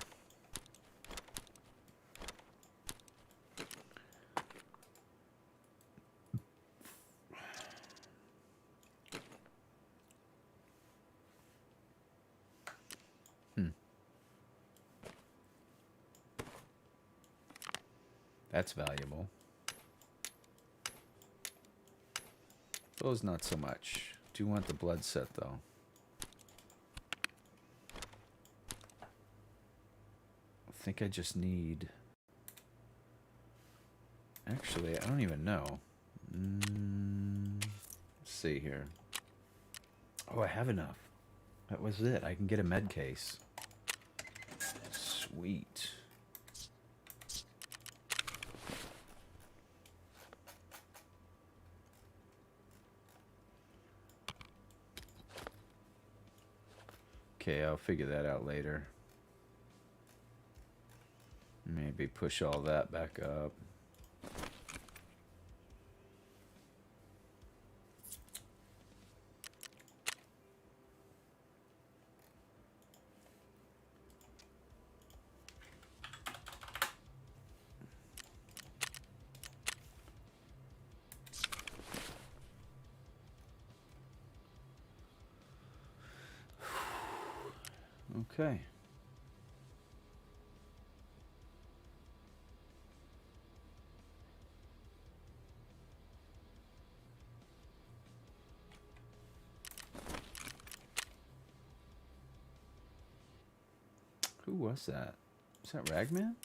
That's valuable. Those not so much. Do want the blood set though. I think I just need... Actually, I don't even know. Let's see here. Oh, I have enough. That was it. I can get a med case. Sweet. Okay, I'll figure that out later. Maybe push all that back up. Okay. Who was that? Is that Ragman?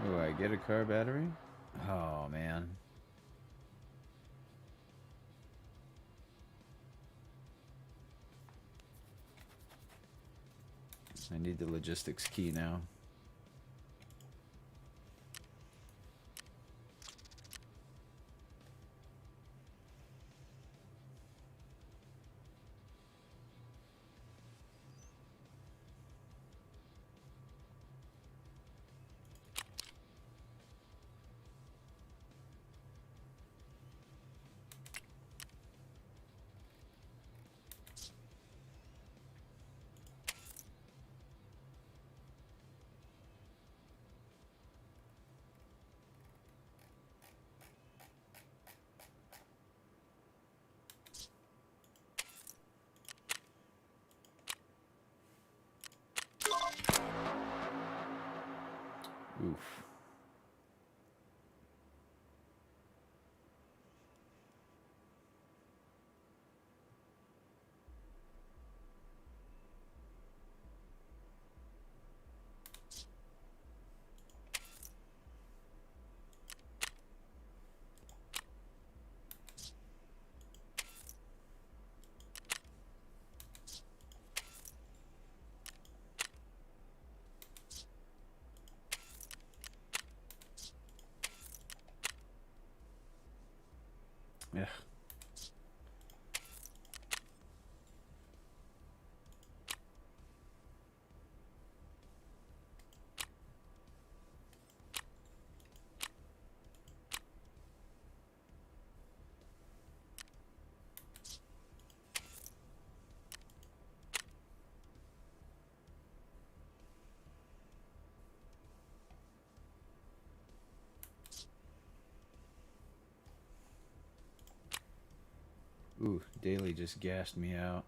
Oh, I get a car battery? Oh, man. I need the logistics key now. Oof. Yeah. Ooh, Daily just gassed me out.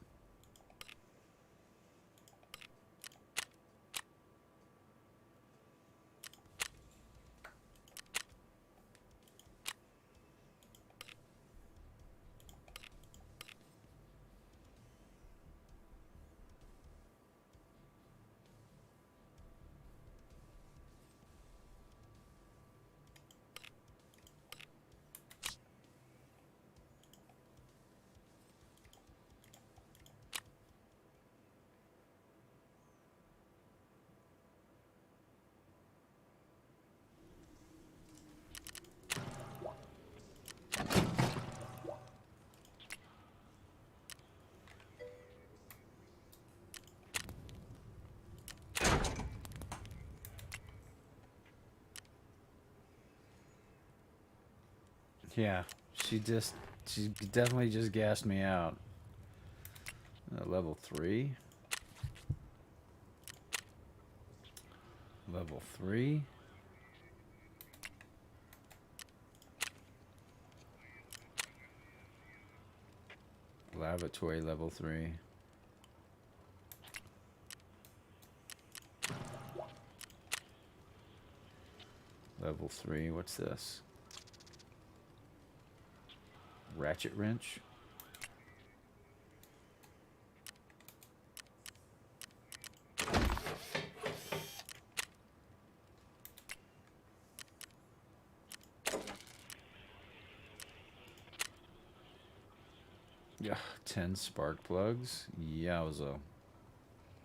Yeah, she definitely just gassed me out. Level 3. Level 3. Lavatory level 3. Level 3. What's this? Ratchet wrench. Yeah, 10 spark plugs. Yowza.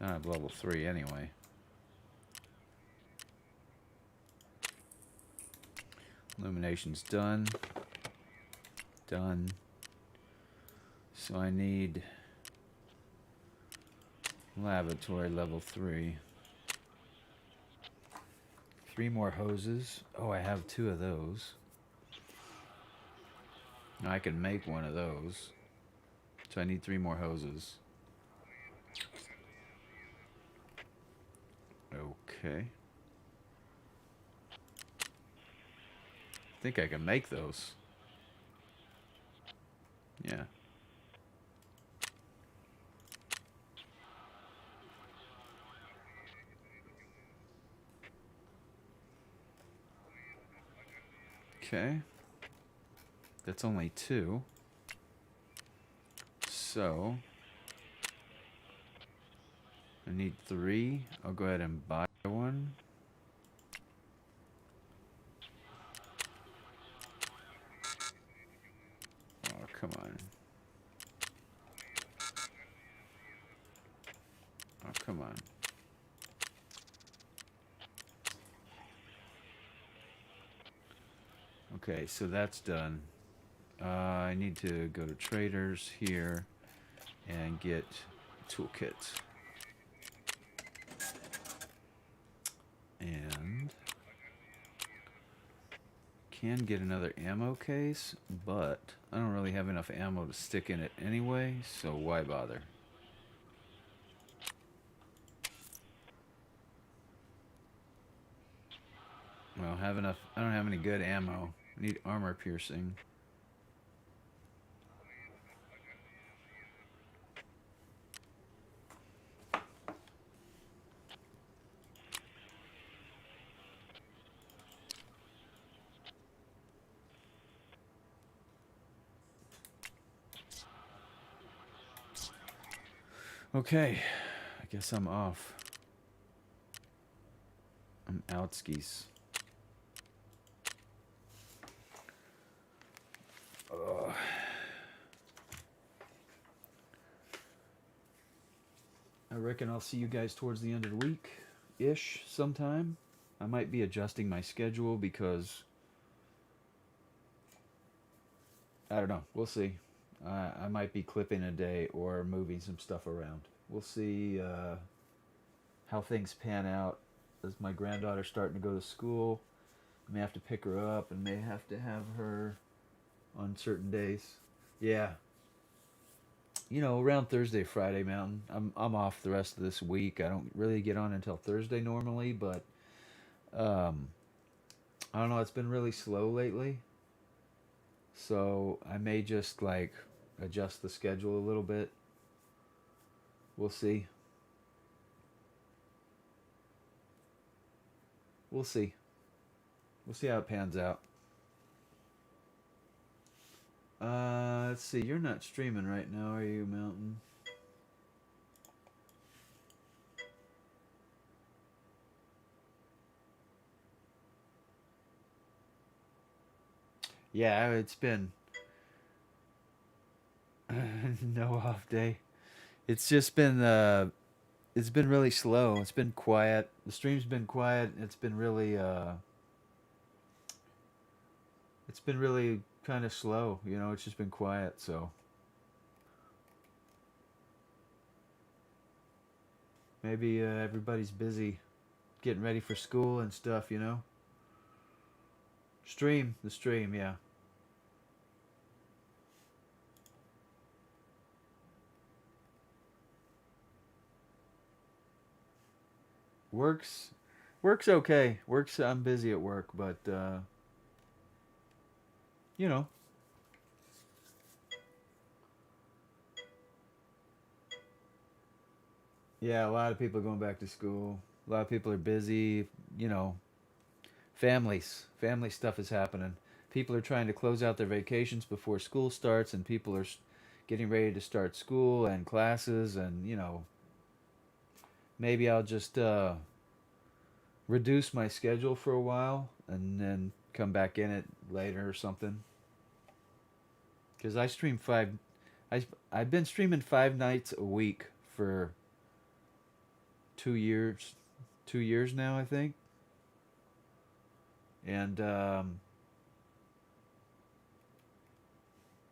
I have level 3 anyway. Illumination's done. Done. So I need lavatory level 3. 3 more hoses. Oh, I have 2 of those. Now I can make one of those. So I need 3 more hoses. Okay. I think I can make those. Yeah. Okay. That's only 2. So I need 3. I'll go ahead and buy one. Oh, come on. Oh, come on. Okay, so that's done. I need to go to traders here and get toolkit. And can get another ammo case, but I don't really have enough ammo to stick in it anyway, so why bother? Well, I don't have any good ammo. I need armor piercing. Okay, I guess I'm off. I'm outskis. Ugh. I reckon I'll see you guys towards the end of the week-ish sometime. I might be adjusting my schedule because I don't know. We'll see. I might be clipping a day or moving some stuff around. We'll see how things pan out. As my granddaughter's starting to go to school, I may have to pick her up and may have to have her on certain days. Yeah. You know, around Thursday, Friday, Mountain. I'm off the rest of this week. I don't really get on until Thursday normally, but um, I don't know. It's been really slow lately, so I may just like adjust the schedule a little bit. We'll see. We'll see. We'll see how it pans out. Let's see. You're not streaming right now, are you, Mountain? Yeah, it's been no off day. It's just been it's been really slow. It's been quiet. The stream's been quiet. It's been really kind of slow, you know. It's just been quiet, so maybe everybody's busy getting ready for school and stuff, you know. The stream, yeah. Works Work's okay. Work's I'm busy at work, but you know, yeah, a lot of people are going back to school. A lot of people are busy. You know, family stuff is happening. People are trying to close out their vacations before school starts, and people are getting ready to start school and classes, and you know, maybe I'll just reduce my schedule for a while and then come back in it later or something. Because I stream five, I've been streaming 5 nights a week for 2 years, 2 years now I think, and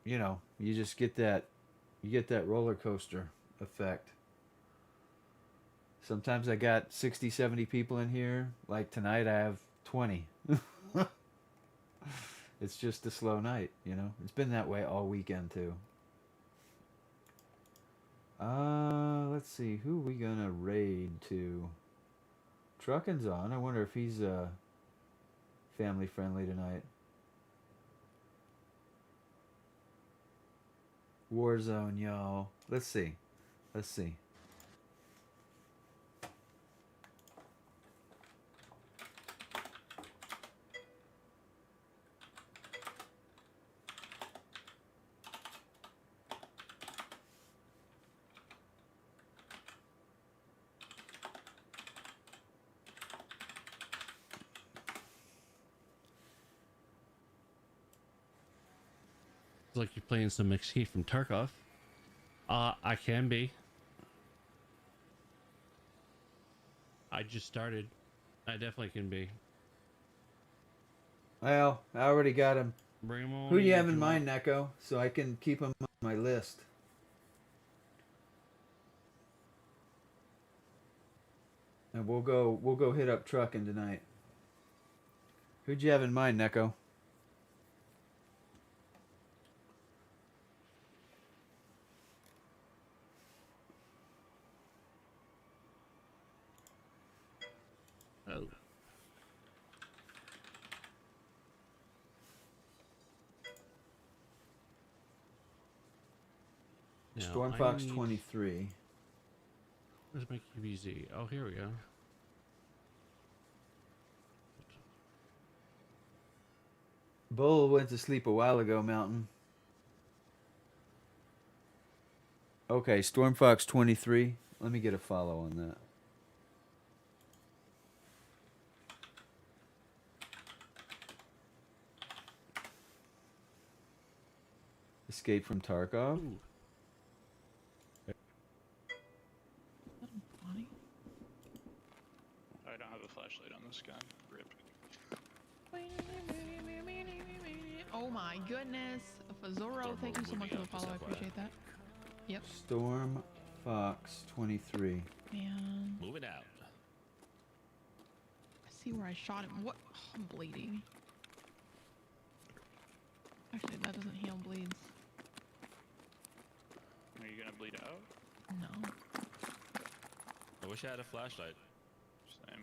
you know you just get that, you get that roller coaster effect. Sometimes I got 60, 70 people in here. Like tonight I have 20. It's just a slow night, you know. It's been that way all weekend too. Let's see, who we gonna raid to? Truckin's on. I wonder if he's family friendly tonight. Warzone, y'all. Let's see. Let's see. It's like you're playing some Escape from Tarkov. I can be. I just started. I definitely can be. Well, I already got him. Bring him on. Who do you have if in want. mind, Neko? So I can keep him on my list. And we'll go hit up Truckin tonight. Who'd you have in mind, Neko? Oh. Now, Stormfox I need- 23. Let's make it easy. Oh, here we go. Bull went to sleep a while ago, Mountain. Okay, Stormfox 23. Let me get a follow on that. Escape from Tarkov. Ooh. Bonnie? I don't have a flashlight on this gun. Rip. Oh my goodness. Fazoro, thank you so much for the follow. I appreciate that. Yep. Stormfox 23. Man. Move it out. I see where I shot him. What? Oh, I'm bleeding. Actually, that doesn't heal bleeds. Are you gonna bleed out? No. I wish I had a flashlight. Same.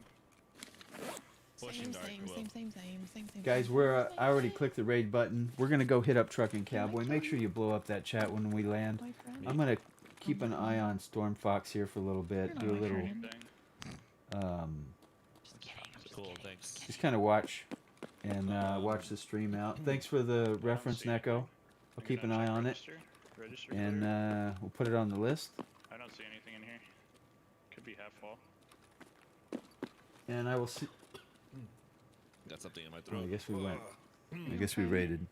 Pushing dark, Will. Same. Guys, we're I already clicked the raid button. We're gonna go hit up Truckin' Cowboy. Make sure you blow up that chat when we land. I'm gonna keep an eye on Stormfox here for a little bit. Do a little Thing. Just kidding. Cool, thanks. just kind of watch and watch the stream out. Thanks for the reference, Neko. I'll You keep an gonna eye check on it, Register and clear? we'll put it on the list. I don't see anything in here. Could be half full. And I will see. Got something in my Oh, throat. I guess we went. I guess we raided.